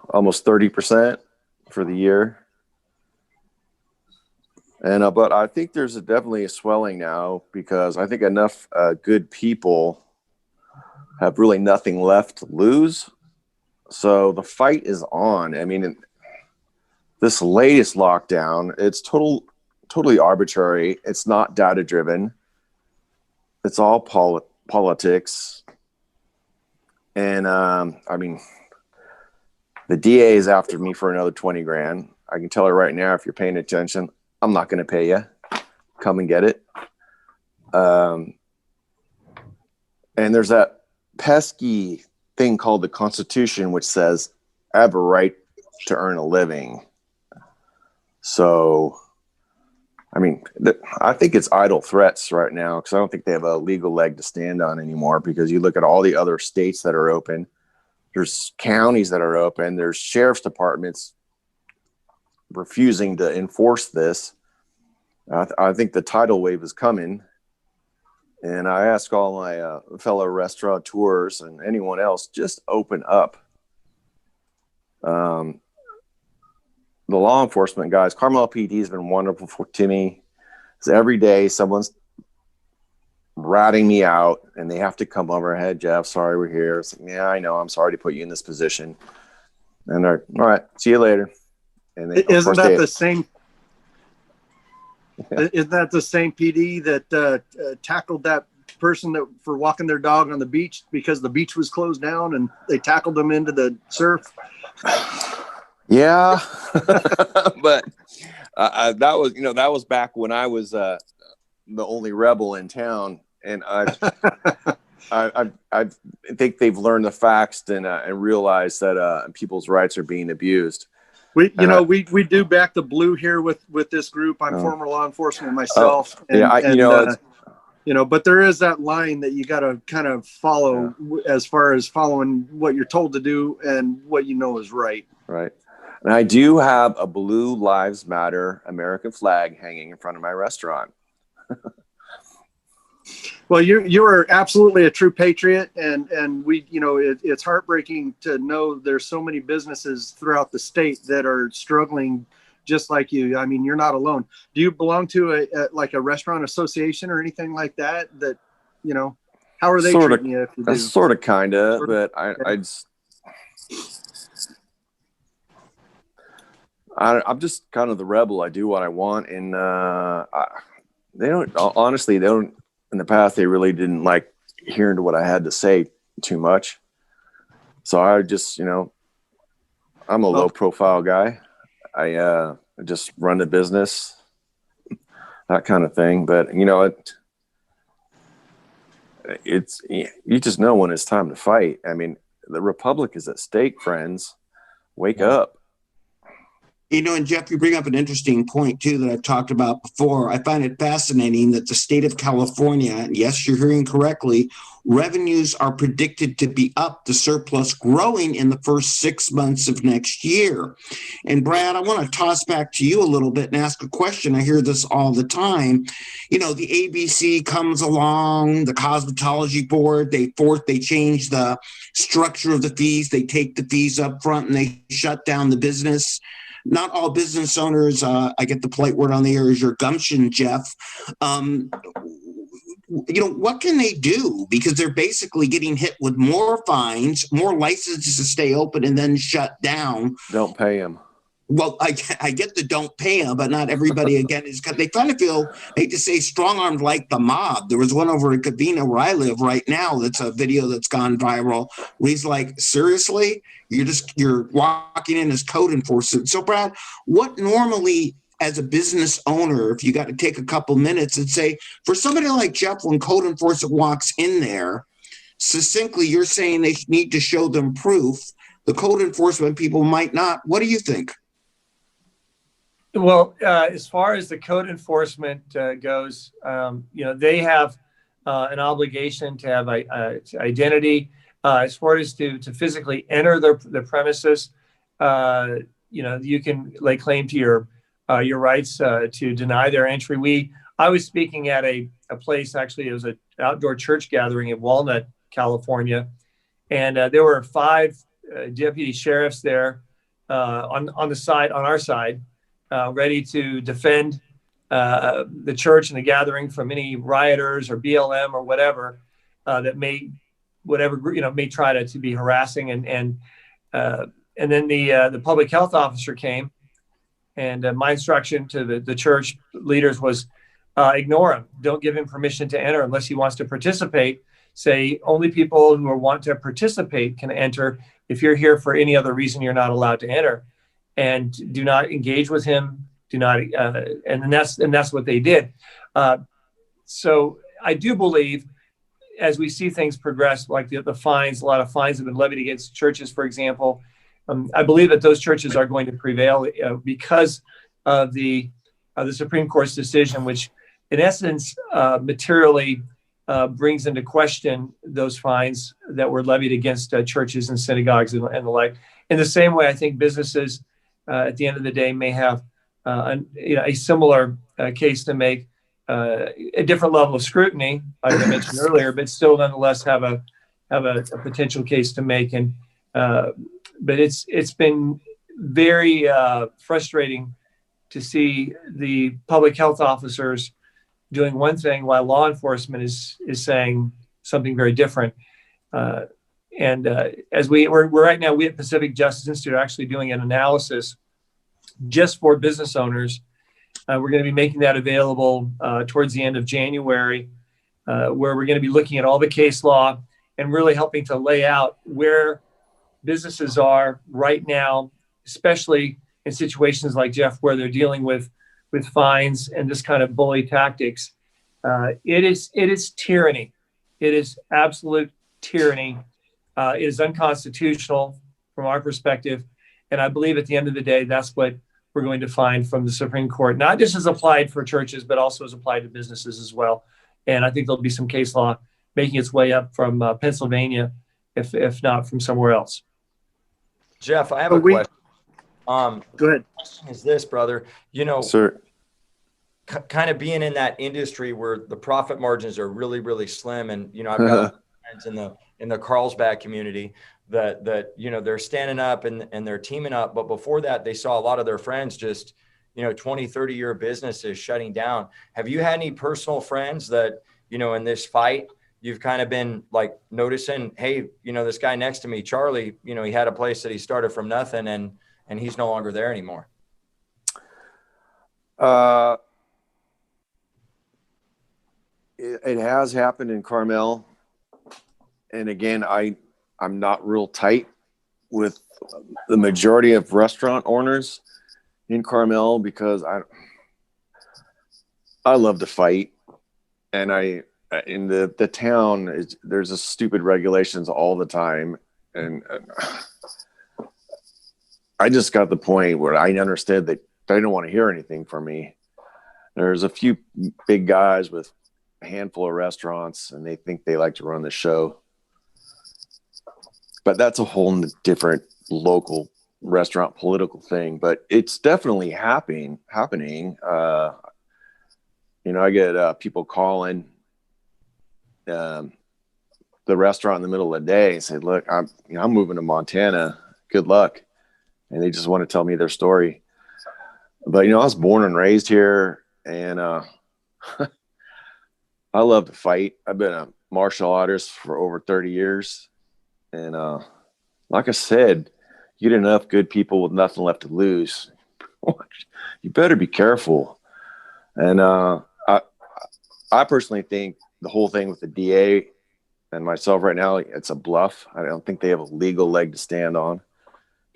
[SPEAKER 9] almost 30% for the year. And but I think there's definitely a swelling now, because I think enough good people have really nothing left to lose. So the fight is on. I mean, this latest lockdown, it's totally arbitrary. It's not data driven. It's all politics. And I mean, the DA is after me for another 20 grand. I can tell her right now, if you're paying attention, I'm not going to pay you. Come and get it. And there's that pesky thing called the Constitution, which says I have a right to earn a living. So, I mean, I think it's idle threats right now, because I don't think they have a legal leg to stand on anymore, because you look at all the other states that are open. There's counties that are open. There's sheriff's departments refusing to enforce this. I think the tidal wave is coming. And I ask all my fellow restaurateurs and anyone else, just open up. The law enforcement guys, Carmel PD has been wonderful to me. So every day someone's ratting me out and they have to come over. Hey, Jeff, sorry we're here. It's like, yeah, I know. I'm sorry to put you in this position. And they're, all right, see you later. And they,
[SPEAKER 8] isn't that the same? Isn't that the same PD that tackled that person that for walking their dog on the beach because the beach was closed down, and they tackled them into the surf?
[SPEAKER 9] Yeah, but that was back when I was the only rebel in town, and I think they've learned the facts and realized that people's rights are being abused.
[SPEAKER 8] We do back the blue here with this group. I'm former law enforcement myself. But there is that line that you got to kind of follow as far as following what you're told to do and what you know is right.
[SPEAKER 9] Right. And I do have a Blue Lives Matter American flag hanging in front of my restaurant.
[SPEAKER 8] Well, you are absolutely a true patriot, and we, it's heartbreaking to know there's so many businesses throughout the state that are struggling just like you. I mean, you're not alone. Do you belong to a restaurant association or anything like that? How are they treating you if you do?
[SPEAKER 9] Sort of, kind of, but I'm just kind of the rebel. I do what I want, and they don't. In the past, they really didn't like hearing to what I had to say too much. So I just, I'm a low profile guy. I just run the business, that kind of thing. But, it's you just know when it's time to fight. I mean, the Republic is at stake, friends. Wake up.
[SPEAKER 7] And Jeff, you bring up an interesting point, too, that I've talked about before. I find it fascinating that the state of California, and yes, you're hearing correctly, revenues are predicted to be up, the surplus growing in the first 6 months of next year. And Brad, I want to toss back to you a little bit and ask a question. I hear this all the time. The ABC comes along, the cosmetology board, they change the structure of the fees. They take the fees up front and they shut down the business. Not all business owners, I get the polite word on the air, is your gumption, Jeff. What can they do? Because they're basically getting hit with more fines, more licenses to stay open and then shut down.
[SPEAKER 9] Don't pay them.
[SPEAKER 7] Well, I get the don't pay them, but not everybody, again, is. They kind of feel, I hate to say, strong-armed like the mob. There was one over in Gavin where I live right now that's a video that's gone viral where he's like, seriously? You're walking in as code enforcement. So, Brad, what normally, as a business owner, if you got to take a couple minutes and say, for somebody like Jeff, when code enforcement walks in there, succinctly, you're saying they need to show them proof. The code enforcement people might not. What do you think?
[SPEAKER 1] Well, as far as the code enforcement goes, they have an obligation to have identity. As far as to physically enter the premises, you can lay claim to your rights to deny their entry. I was speaking at a place, actually, it was an outdoor church gathering in Walnut, California, and there were 5 deputy sheriffs there on our side, ready to defend the church and the gathering from any rioters or BLM or whatever that may try to be harassing, and then the public health officer came, and my instruction to the church leaders was ignore him. Don't give him permission to enter unless he wants to participate. Say only people who want to participate can enter. If you're here for any other reason, you're not allowed to enter, and do not engage with him. Do not, and that's what they did. So I do believe, as we see things progress, like the fines, a lot of fines have been levied against churches, for example. I believe that those churches are going to prevail because of the Supreme Court's decision, which in essence materially brings into question those fines that were levied against churches and synagogues and the like. In the same way, I think businesses at the end of the day may have a similar case to make, a different level of scrutiny, like I mentioned earlier, but still nonetheless have a potential case to make. And but it's been very frustrating to see the public health officers doing one thing while law enforcement is saying something very different. And as we're right now, we at Pacific Justice Institute are actually doing an analysis just for business owners. We're going to be making that available towards the end of January, where we're going to be looking at all the case law and really helping to lay out where businesses are right now, especially in situations like Jeff, where they're dealing with fines and this kind of bully tactics. It is tyranny. It is absolute tyranny. It is unconstitutional from our perspective. And I believe at the end of the day, that's what we're going to find from the Supreme Court, not just as applied for churches, but also as applied to businesses as well. And I think there'll be some case law making its way up from Pennsylvania, if not from somewhere else.
[SPEAKER 6] Jeff, I have a question.
[SPEAKER 8] Go ahead.
[SPEAKER 6] Question is this, brother?
[SPEAKER 9] Sir.
[SPEAKER 6] Kind of being in that industry where the profit margins are really, really slim, and I've got friends in the Carlsbad community that they're standing up and they're teaming up. But before that, they saw a lot of their friends just 20, 30-year businesses shutting down. Have you had any personal friends that in this fight you've kind of been like noticing, hey, this guy next to me, Charlie, he had a place that he started from nothing and he's no longer there anymore?
[SPEAKER 9] It has happened in Carmel. And again, I'm not real tight with the majority of restaurant owners in Carmel because I love to fight. And in the town, there's a stupid regulations all the time. And I just got the point where I understood that they don't want to hear anything from me. There's a few big guys with a handful of restaurants and they think they like to run the show. But that's a whole different local restaurant political thing. But it's definitely happening. I get people calling the restaurant in the middle of the day and say, "Look, I'm moving to Montana. Good luck." And they just want to tell me their story. But I was born and raised here, and I love to fight. I've been a martial artist for over 30 years. And like I said, you get enough good people with nothing left to lose, you better be careful. And I personally think the whole thing with the DA and myself right now, it's a bluff. I don't think they have a legal leg to stand on.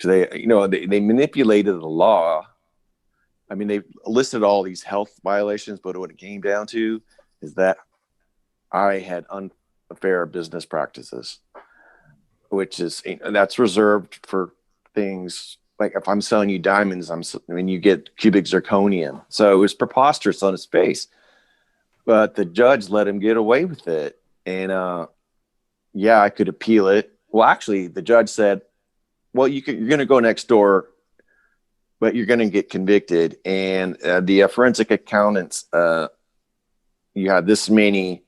[SPEAKER 9] So they manipulated the law. I mean, they listed all these health violations, but what it came down to is that I had unfair business practices, which is, that's reserved for things like if I'm selling you diamonds, you get cubic zirconium. So it was preposterous on its face, but the judge let him get away with it. And I could appeal it. Well, actually, the judge said, well, you're going to go next door, but you're going to get convicted. And the forensic accountants, you have this many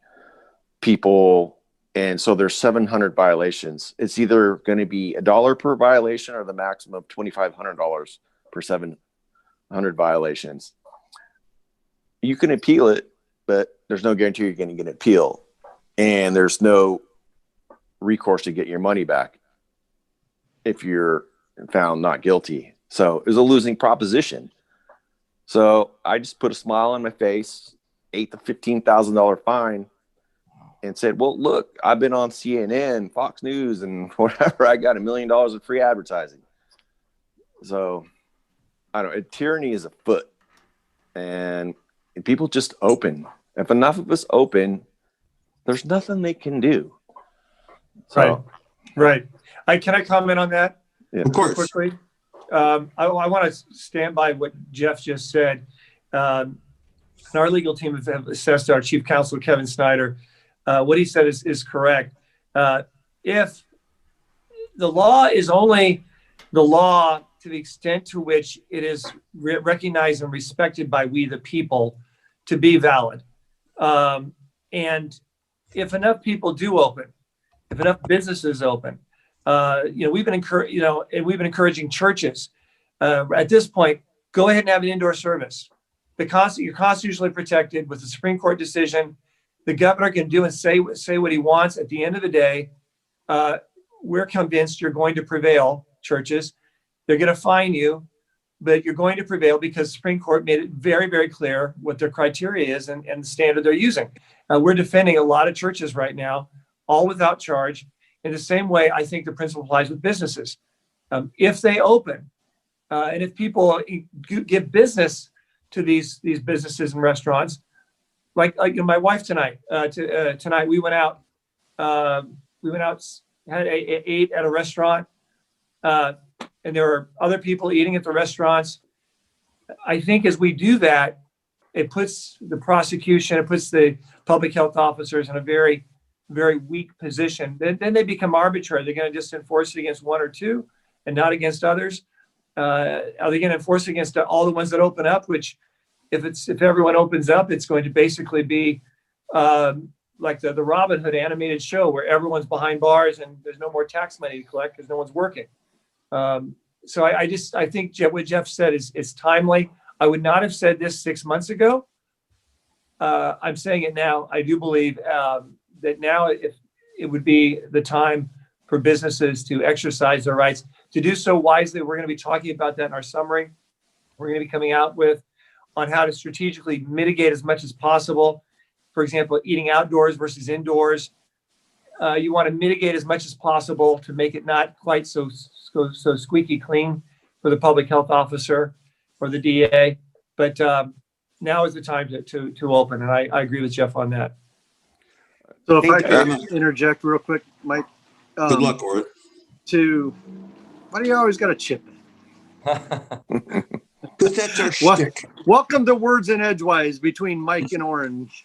[SPEAKER 9] people, and so there's 700 violations. It's either going to be $1 per violation or the maximum of $2,500 per 700 violations. You can appeal it, but there's no guarantee you're going to get an appeal, and there's no recourse to get your money back if you're found not guilty. So it was a losing proposition. So I just put a smile on my face, ate the $15,000 fine, and said, well, look, I've been on CNN, Fox News, and whatever. I got $1 million of free advertising. So I don't know. Tyranny is afoot, and people just open. If enough of us open, there's nothing they can do. So,
[SPEAKER 1] right. Can I comment on that?
[SPEAKER 9] Yeah. Of course.
[SPEAKER 1] Quickly. I want to stand by what Jeff just said. And our legal team have assessed our chief counsel, Kevin Snyder. What he said is correct. If the law is only the law to the extent to which it is recognized and respected by we the people to be valid. And if enough people do open, if enough businesses open, we've been encouraging churches at this point, go ahead and have an indoor service. You're constitutionally protected with the Supreme Court decision. The governor can do and say what he wants. At the end of the day, we're convinced you're going to prevail, churches. They're going to fine you, but you're going to prevail because the Supreme Court made it very, very clear what their criteria is and the standard they're using. We're defending a lot of churches right now, all without charge. In the same way, I think the principle applies with businesses. If they open, and if people give business to these businesses and restaurants, like my wife tonight. Tonight we went out. Ate at a restaurant, and there were other people eating at the restaurants. I think as we do that, it puts the prosecution, it puts the public health officers in a very, very weak position. Then they become arbitrary. They're going to just enforce it against one or two and not against others. Are they going to enforce it against all the ones that open up? Which, if everyone opens up, it's going to basically be like the Robin Hood animated show where everyone's behind bars and there's no more tax money to collect because no one's working. So I think what Jeff said is timely. I would not have said this 6 months ago. I'm saying it now. I do believe that now if it would be the time for businesses to exercise their rights, to do so wisely. We're going to be talking about that in our summary. We're going to be coming out with on how to strategically mitigate as much as possible. For example, eating outdoors versus indoors. You want to mitigate as much as possible to make it not quite so squeaky clean for the public health officer or the DA. But now is the time to open, and I agree with Jeff on that.
[SPEAKER 8] So if I could interject real quick, Mike.
[SPEAKER 7] Good luck, Ort.
[SPEAKER 8] Why do you always got to chip in?
[SPEAKER 7] Because that's our shtick.
[SPEAKER 8] Welcome to Words and Edgewise between Mike and Orange.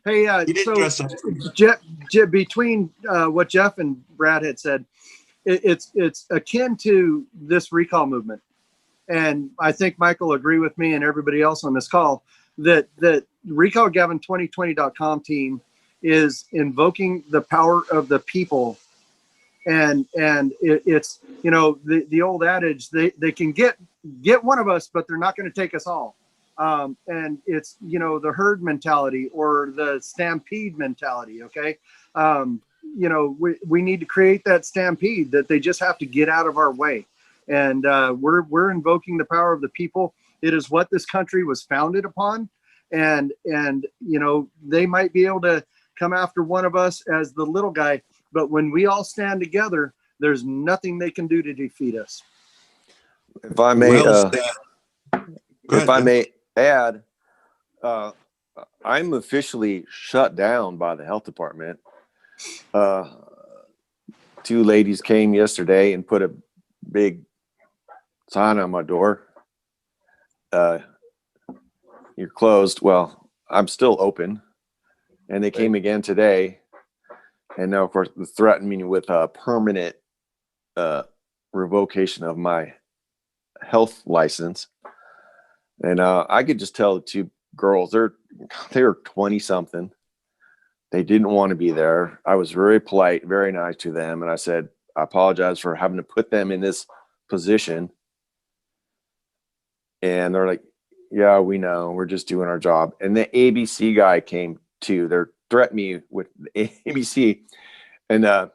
[SPEAKER 8] Hey, so between what Jeff and Brad had said, it's akin to this recall movement. And I think Michael will agree with me and everybody else on this call that recallgavin2020.com team is invoking the power of the people. And it's, the old adage, they can get one of us, but they're not going to take us all. And it's, the herd mentality or the stampede mentality. Okay. We need to create that stampede that they just have to get out of our way. And we're invoking the power of the people. It is what this country was founded upon. And they might be able to come after one of us as the little guy, but when we all stand together, there's nothing they can do to defeat us.
[SPEAKER 9] If I may, I may add, I'm officially shut down by the health department. 2 ladies came yesterday and put a big sign on my door. You're closed. Well, I'm still open. And they came again today. And now, of course, threatened me with a permanent revocation of my health license. And I could just tell the two girls, they were 20 something. They didn't want to be there. I was very polite, very nice to them. And I said, I apologize for having to put them in this position. And they're like, yeah, we know. We're just doing our job. And the ABC guy came too. They're threatening me with the ABC. And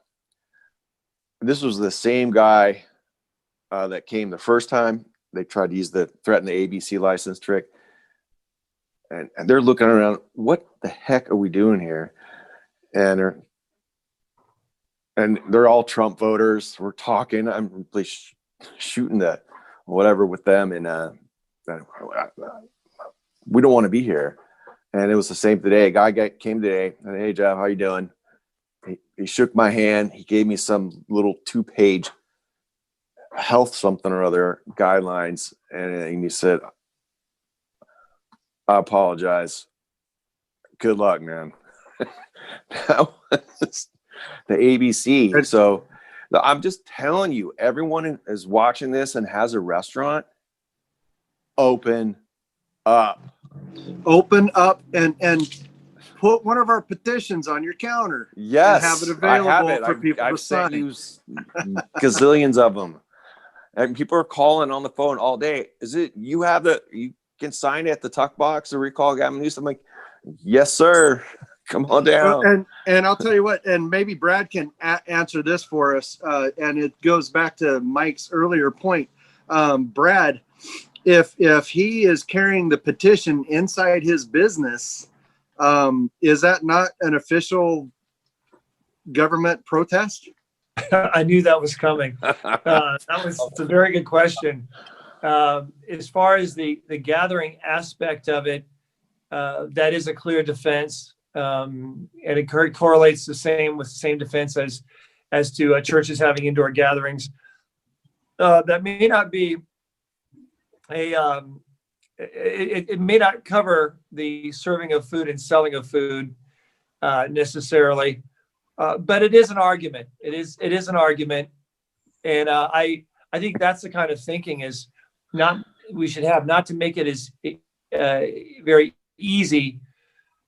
[SPEAKER 9] this was the same guy that came the first time. They tried to use the threaten the ABC license trick. And they're looking around, what the heck are we doing here? And they're all Trump voters. We're talking. I'm really shooting the whatever with them. And we don't want to be here. And it was the same today. A guy came today and, hey, Jeff, how you doing? He shook my hand. He gave me some little 2-page health something or other guidelines. And he said, I apologize. Good luck, man. That was the ABC. So I'm just telling you, everyone is watching this and has a restaurant. Open up.
[SPEAKER 8] Open up and put one of our petitions on your counter.
[SPEAKER 9] Yes,
[SPEAKER 8] and have it available
[SPEAKER 9] I have it.
[SPEAKER 8] for people to
[SPEAKER 9] I've sent
[SPEAKER 8] sign.
[SPEAKER 9] you gazillions of them, and people are calling on the phone all day. Is it you can sign at the tuck box to recall Gavin Newsom? I'm like, yes, sir. Come on down.
[SPEAKER 8] And I'll tell you what, and maybe Brad can answer this for us. And it goes back to Mike's earlier point. Brad, if he is carrying the petition inside his business, is that not an official government protest?
[SPEAKER 1] I knew that was coming. It's a very good question. As far as the gathering aspect of it, that is a clear defense. And it correlates with the same defense as to churches having indoor gatherings. That may not be it may not cover the serving of food and selling of food necessarily, but it is an argument. It is an argument, and I think that's the kind of thinking we should have, not to make it as very easy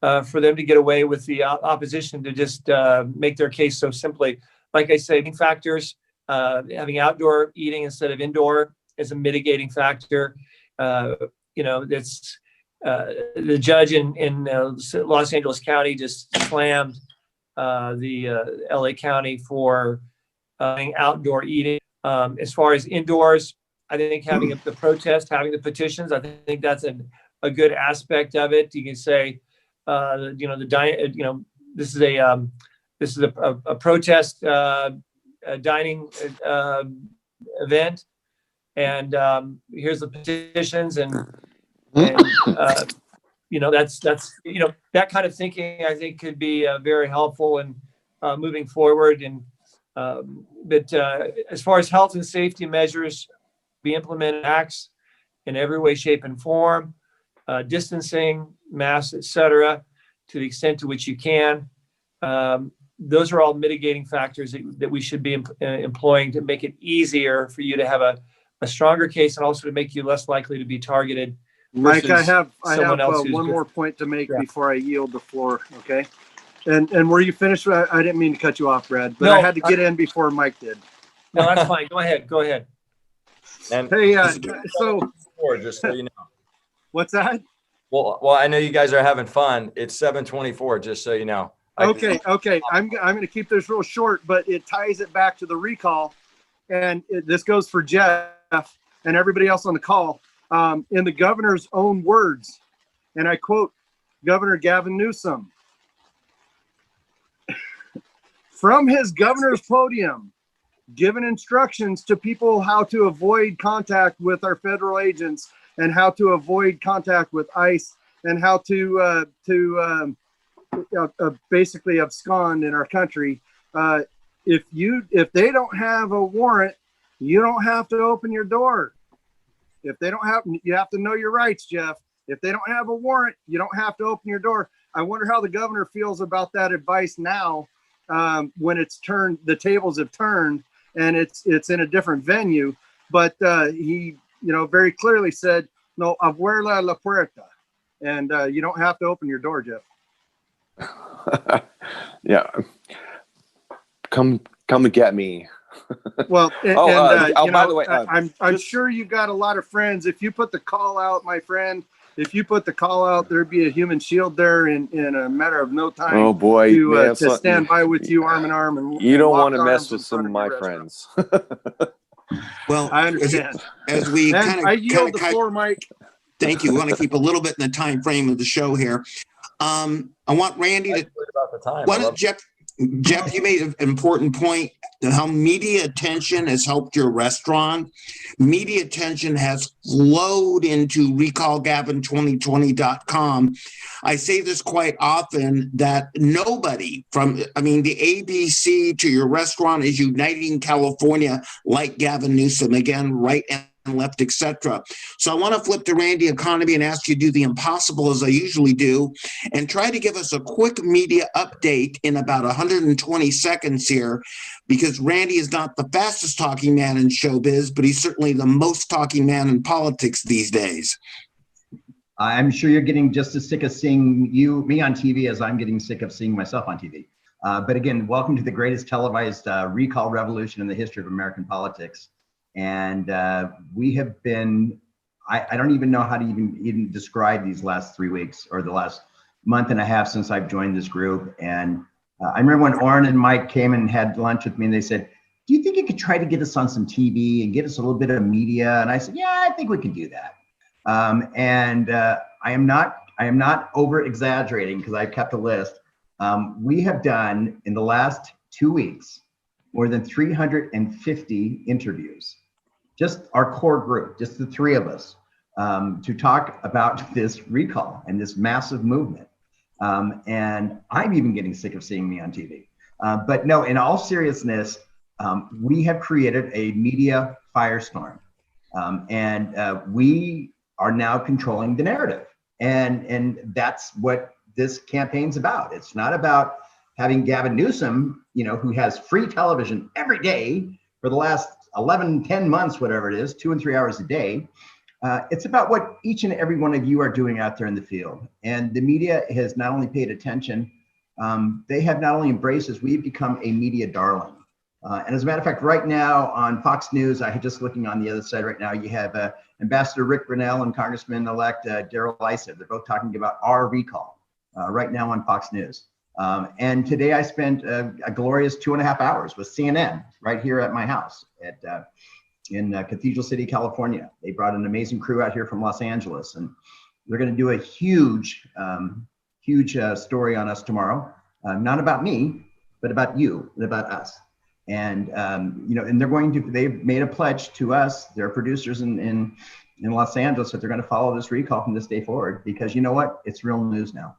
[SPEAKER 1] for them to get away with the opposition to just make their case so simply. Like I say, factors, having outdoor eating instead of indoor is a mitigating factor. It's the judge in Los Angeles County just slammed the LA County for outdoor eating. As far as indoors, I think having the protest, having the petitions, I think that's a good aspect of it. You can say, this is a protest dining event, and here's the petitions, and that's that kind of thinking I think could be very helpful in moving forward. And but as far as health and safety measures, be implemented acts in every way, shape, and form. Distancing, masks, etc., to the extent to which you can. Those are all mitigating factors that we should be employing to make it easier for you to have a stronger case, and also to make you less likely to be targeted.
[SPEAKER 8] Mike, I have
[SPEAKER 1] one
[SPEAKER 8] more point to make before I yield the floor. Okay, and were you finished? I didn't mean to cut you off, Brad, but I had to get in before Mike did.
[SPEAKER 1] No, that's fine. Go ahead.
[SPEAKER 6] And
[SPEAKER 8] hey, so
[SPEAKER 6] just so you know.
[SPEAKER 8] What's that?
[SPEAKER 6] Well, I know you guys are having fun. It's 7:24, just so you know.
[SPEAKER 8] Okay. I'm going to keep this real short, but it ties it back to the recall, and this goes for Jeff and everybody else on the call. In the governor's own words, and I quote Governor Gavin Newsom, from his governor's podium, given instructions to people how to avoid contact with our federal agents and how to avoid contact with ICE and how to basically abscond in our country. If they don't have a warrant, you don't have to open your door. If they don't have, you have to know your rights, Jeff. If they don't have a warrant, you don't have to open your door. I wonder how the governor feels about that advice now, when it's turned, the tables have turned, and it's in a different venue. But he, very clearly said, "No, abuela la puerta," and you don't have to open your door, Jeff.
[SPEAKER 9] Yeah, come and get me.
[SPEAKER 8] Well,
[SPEAKER 9] by the way,
[SPEAKER 8] I'm sure you got a lot of friends. If you put the call out, my friend, if you put the call out, there'd be a human shield there in a matter of no time.
[SPEAKER 9] Oh boy,
[SPEAKER 8] to stand by with you arm in arm, and
[SPEAKER 9] you don't want to mess with some of my friends.
[SPEAKER 7] Well,
[SPEAKER 8] I understand.
[SPEAKER 7] As we
[SPEAKER 8] I yield the floor, Mike.
[SPEAKER 7] Thank you. We want to keep a little bit in the time frame of the show here. I want Randy to.
[SPEAKER 6] About the time.
[SPEAKER 7] Jeff, you made an important point, how media attention has helped your restaurant. Media attention has flowed into recallgavin2020.com. I say this quite often, that nobody the ABC to your restaurant is uniting California like Gavin Newsom, again, right and left, etc. So I want to flip to Randy Economy and ask you to do the impossible, as I usually do, and try to give us a quick media update in about 120 seconds here, because Randy is not the fastest talking man in showbiz, but he's certainly the most talking man in politics these days.
[SPEAKER 11] I'm sure you're getting just as sick of seeing me on TV as I'm getting sick of seeing myself on TV. But again, welcome to the greatest televised recall revolution in the history of American politics. And we have been, I don't even know how to even describe these last 3 weeks or the last month and a half since I've joined this group. And I remember when Orrin and Mike came and had lunch with me, and they said, "Do you think you could try to get us on some TV and get us a little bit of media?" And I said, "Yeah, I think we could do that." I am not over exaggerating, because I've kept a list. We have done in the last 2 weeks more than 350 interviews, just our core group, just the three of us, to talk about this recall and this massive movement. And I'm even getting sick of seeing me on TV. But no, in all seriousness, we have created a media firestorm, and we are now controlling the narrative. And that's what this campaign's about. It's not about having Gavin Newsom, who has free television every day for the last 11, 10 months, whatever it is, 2 and 3 hours a day. It's about what each and every one of you are doing out there in the field. And the media has not only paid attention, they have not only embraced us, we've become a media darling. And as a matter of fact, right now on Fox News, I just looking on the other side right now, you have Ambassador Rick Grinnell and Congressman-elect Darrell Issa. They're both talking about our recall right now on Fox News. And today I spent a glorious 2.5 hours with CNN right here at my house in Cathedral City, California. They brought an amazing crew out here from Los Angeles, and they're going to do a huge story on us tomorrow. Not about me, but about you and about us. And and they've made a pledge to us, their producers in Los Angeles, that they're going to follow this recall from this day forward, because you know what? It's real news now.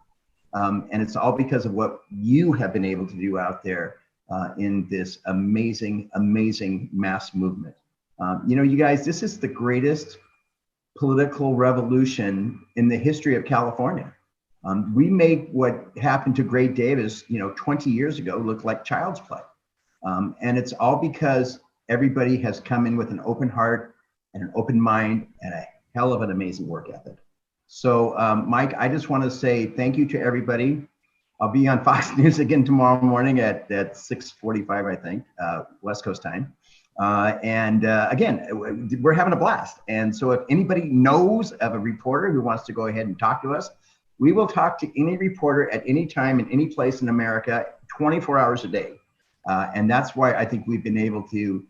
[SPEAKER 11] And it's all because of what you have been able to do out there in this amazing, amazing mass movement. You guys, this is the greatest political revolution in the history of California. We made what happened to Gray Davis, 20 years ago look like child's play. And it's all because everybody has come in with an open heart and an open mind and a hell of an amazing work ethic. So, Mike, I just want to say thank you to everybody. I'll be on Fox News again tomorrow morning at 6:45, I think, West Coast time. Again, we're having a blast. And so if anybody knows of a reporter who wants to go ahead and talk to us, we will talk to any reporter at any time in any place in America, 24 hours a day. And that's why I think we've been able to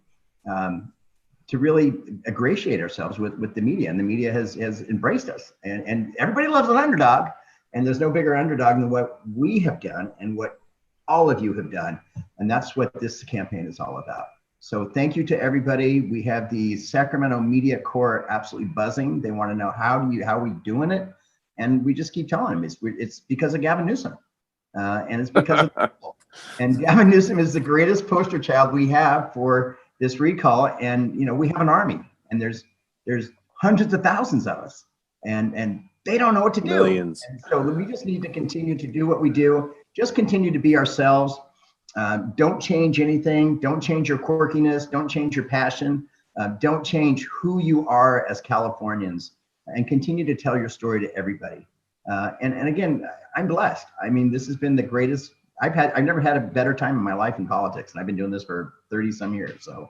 [SPEAKER 11] really ingratiate ourselves with the media, and the media has embraced us. And everybody loves an underdog, and there's no bigger underdog than what we have done and what all of you have done. And that's what this campaign is all about. So thank you to everybody. We have the Sacramento Media Corps absolutely buzzing. They want to know how are we doing it? And we just keep telling them it's because of Gavin Newsom. And it's because of people. And Gavin Newsom is the greatest poster child we have for this recall. And we have an army, and there's hundreds of thousands of us, and they don't know what to do.
[SPEAKER 9] Millions.
[SPEAKER 11] And so we just need to continue to do what we do, just continue to be ourselves, Don't change anything. Don't change your quirkiness. Don't change your passion. Don't change who you are as Californians, and continue to tell your story to everybody. And again, I'm blessed. I mean, this has been the greatest. I've never had a better time in my life in politics, and I've been doing this for 30 some years. So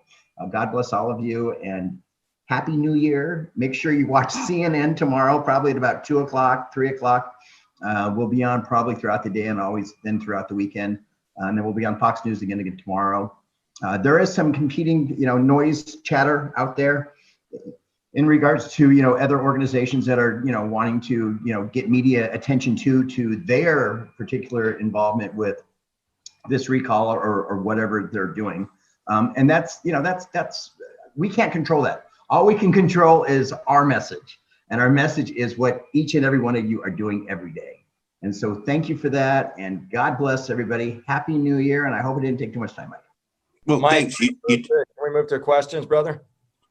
[SPEAKER 11] God bless all of you, and Happy New Year. Make sure you watch CNN tomorrow, probably at about 2 o'clock, 3 o'clock. We'll be on probably throughout the day and always then throughout the weekend. And then we'll be on Fox News again tomorrow. There is some competing, noise chatter out there in regards to, other organizations that are, wanting to, get media attention to their particular involvement with this recall or whatever they're doing. And that's we can't control that. All we can control is our message. And our message is what each and every one of you are doing every day. And so thank you for that. And God bless everybody. Happy New Year. And I hope it didn't take too much time, Mike.
[SPEAKER 6] Well, Mike, can we move to questions, brother?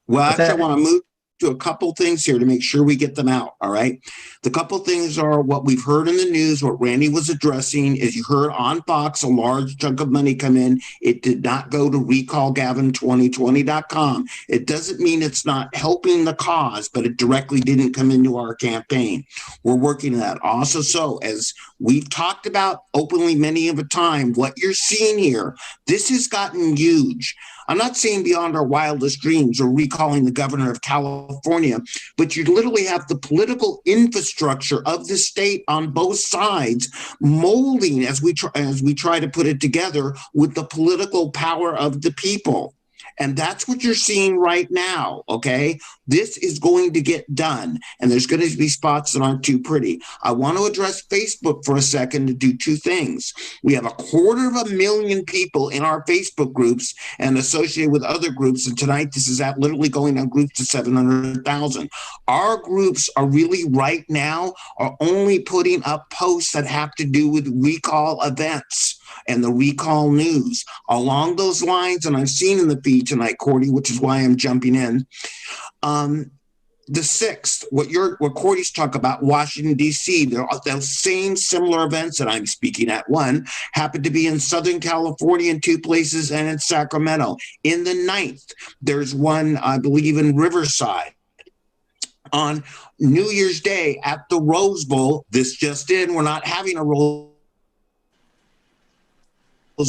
[SPEAKER 7] Well, actually, I want to move to a couple things here to make sure we get them out. All right. The couple things are what we've heard in the news, what Randy was addressing is you heard on Fox, a large chunk of money come in. It did not go to recallgavin2020.com. It doesn't mean it's not helping the cause, but it directly didn't come into our campaign. We're working on that. Also, so as we've talked about openly many of a time, what you're seeing here, this has gotten huge. I'm not saying beyond our wildest dreams or recalling the governor of California, but you literally have the political infrastructure of the state on both sides molding as we try to put it together with the political power of the people. And that's what you're seeing right now, okay? This is going to get done, and there's going to be spots that aren't too pretty. I want to address Facebook for a second to do two things. We have 250,000 people in our Facebook groups and associated with other groups, and tonight this is literally going on groups to 700,000. Our groups are really right now are only putting up posts that have to do with recall events and the recall news. Along those lines, and I've seen in the feed tonight, Cordy, which is why I'm jumping in. The 6th, what Cordy's talk about, Washington, D.C., those same similar events that I'm speaking at. One happened to be in Southern California in 2 places and in Sacramento. In the 9th, there's one, I believe, in Riverside. On New Year's Day at the Rose Bowl, this just in, we're not having a Rose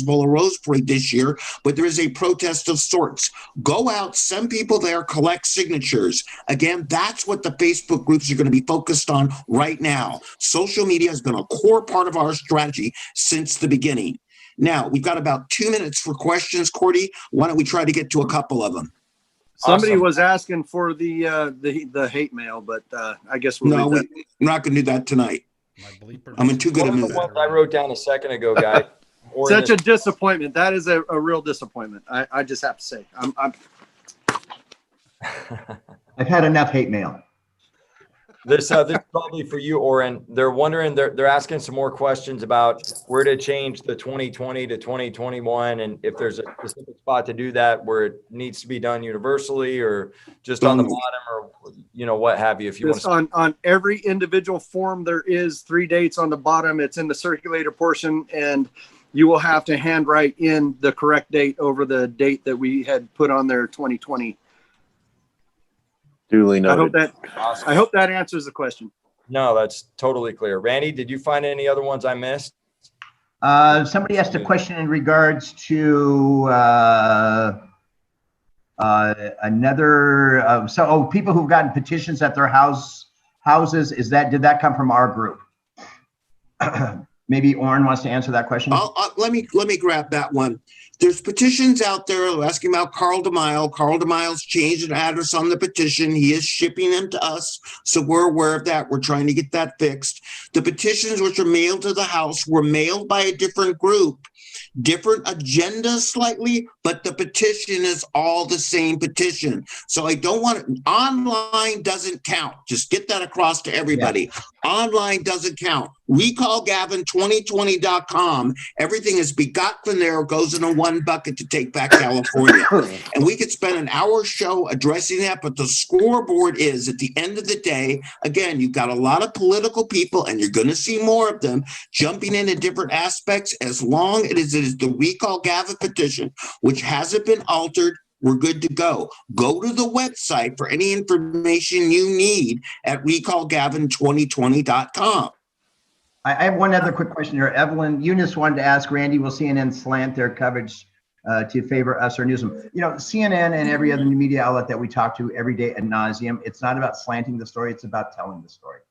[SPEAKER 7] Bowl or Rose Parade this year, but there is a protest of sorts. Go out, send people there, collect signatures. Again, that's what the Facebook groups are going to be focused on right now. Social media has been a core part of our strategy since the beginning. Now, we've got about 2 minutes for questions, Cordy. Why don't we try to get to a couple of them?
[SPEAKER 8] Somebody was asking for the hate mail, but I guess we're
[SPEAKER 7] we're not going to do that tonight. I'm in too good a mood.
[SPEAKER 6] I wrote down a second ago, guy.
[SPEAKER 8] Such a disappointment. That is a real disappointment. I just have to say,
[SPEAKER 11] I've had enough hate mail.
[SPEAKER 6] This is probably for you, Oren. They're wondering, they're asking some more questions about where to change the 2020 to 2021, and if there's a specific spot to do that where it needs to be done universally or just on the bottom, or what have you. If you want
[SPEAKER 8] on every individual form, there is 3 dates on the bottom. It's in the circulator portion, and you will have to handwrite in the correct date over the date that we had put on there, 2020.
[SPEAKER 9] Duly noted.
[SPEAKER 8] I hope that answers the question.
[SPEAKER 6] No, that's totally clear. Randy, did you find any other ones I missed?
[SPEAKER 11] Somebody asked a question in regards to people who've gotten petitions at their houses. Did that come from our group? Maybe Oren wants to answer that question.
[SPEAKER 7] Let me grab that one. There's petitions out there asking about Carl DeMille. Carl DeMille's changed an address on the petition. He is shipping them to us, so we're aware of that. We're trying to get that fixed. The petitions which are mailed to the House were mailed by a different group, different agendas slightly, but the petition is all the same petition. So I don't want it, online doesn't count. Just get that across to everybody. Yeah. Online doesn't count. RecallGavin2020.com. Everything is begot from there, goes into one bucket to take back California. And we could spend an hour show addressing that, but the scoreboard is, at the end of the day, again, you've got a lot of political people, and you're going to see more of them jumping in different aspects. As long as it is the Recall Gavin petition, which hasn't been altered, we're good to go. Go to the website for any information you need at recallgavin2020.com.
[SPEAKER 11] I have one other quick question here. Evelyn Eunice wanted to ask Randy, will CNN slant their coverage to favor us or Newsom? You know, CNN and every other media outlet that we talk to every day ad nauseum, it's not about slanting the story, it's about telling the story.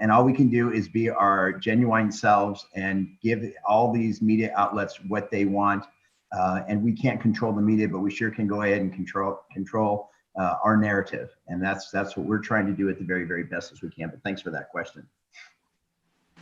[SPEAKER 11] And all we can do is be our genuine selves and give all these media outlets what they want. And we can't control the media, but we sure can go ahead and control our narrative. And that's what we're trying to do at the very, very best as we can. But thanks for that question.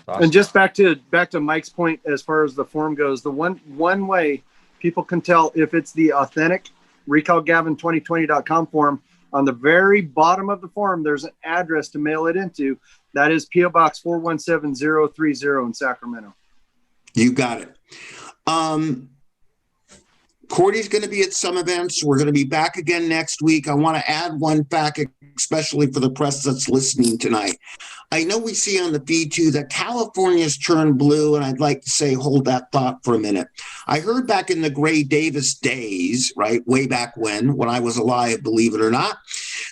[SPEAKER 8] Awesome. And just back to Mike's point, as far as the form goes, the one way people can tell if it's the authentic recallgavin2020.com form, on the very bottom of the form, there's an address to mail it into. That is P.O. Box 417030 in Sacramento.
[SPEAKER 7] You got it. Cordy's going to be at some events. We're going to be back again next week. I want to add one fact, especially for the press that's listening tonight. I know we see on the feed too that California's turned blue, and I'd like to say, hold that thought for a minute. I heard back in the Gray Davis days, right, way back when I was alive, believe it or not,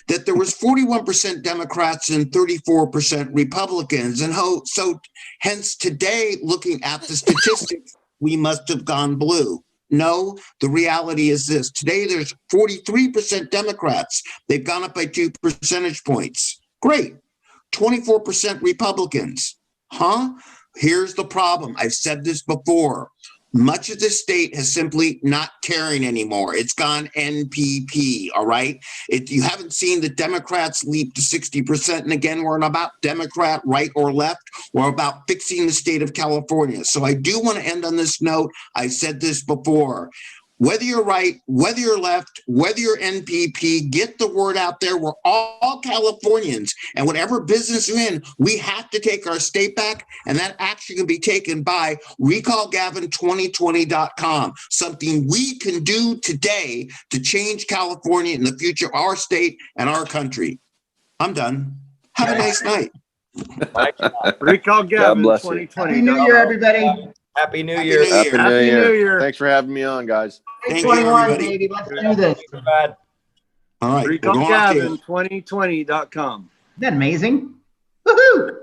[SPEAKER 7] that there was 41% Democrats and 34% Republicans. And so hence today, looking at the statistics, we must have gone blue. No, the reality is this. Today, there's 43% Democrats. They've gone up by 2 percentage points. Great. 24% Republicans. Huh? Here's the problem. I've said this before. Much of the state has simply not caring anymore. It's gone NPP, all right? You haven't seen the Democrats leap to 60%. And again, we're not about Democrat, right or left. We're about fixing the state of California. So I do want to end on this note. I said this before. Whether you're right, whether you're left, whether you're NPP, get the word out there. We're all Californians, and whatever business you're in, we have to take our state back, and that action can be taken by recallgavin2020.com, something we can do today to change California in the future of our state and our country. I'm done. Have a nice night.
[SPEAKER 8] Recall Gavin 2020.
[SPEAKER 11] Happy New Year, everybody.
[SPEAKER 6] Happy New Year.
[SPEAKER 9] Happy New Year. Thanks for having me on, guys.
[SPEAKER 11] 2021, baby. Let's do this.
[SPEAKER 7] All right.
[SPEAKER 8] Recallgavin2020.com.
[SPEAKER 11] Isn't that amazing? Woohoo!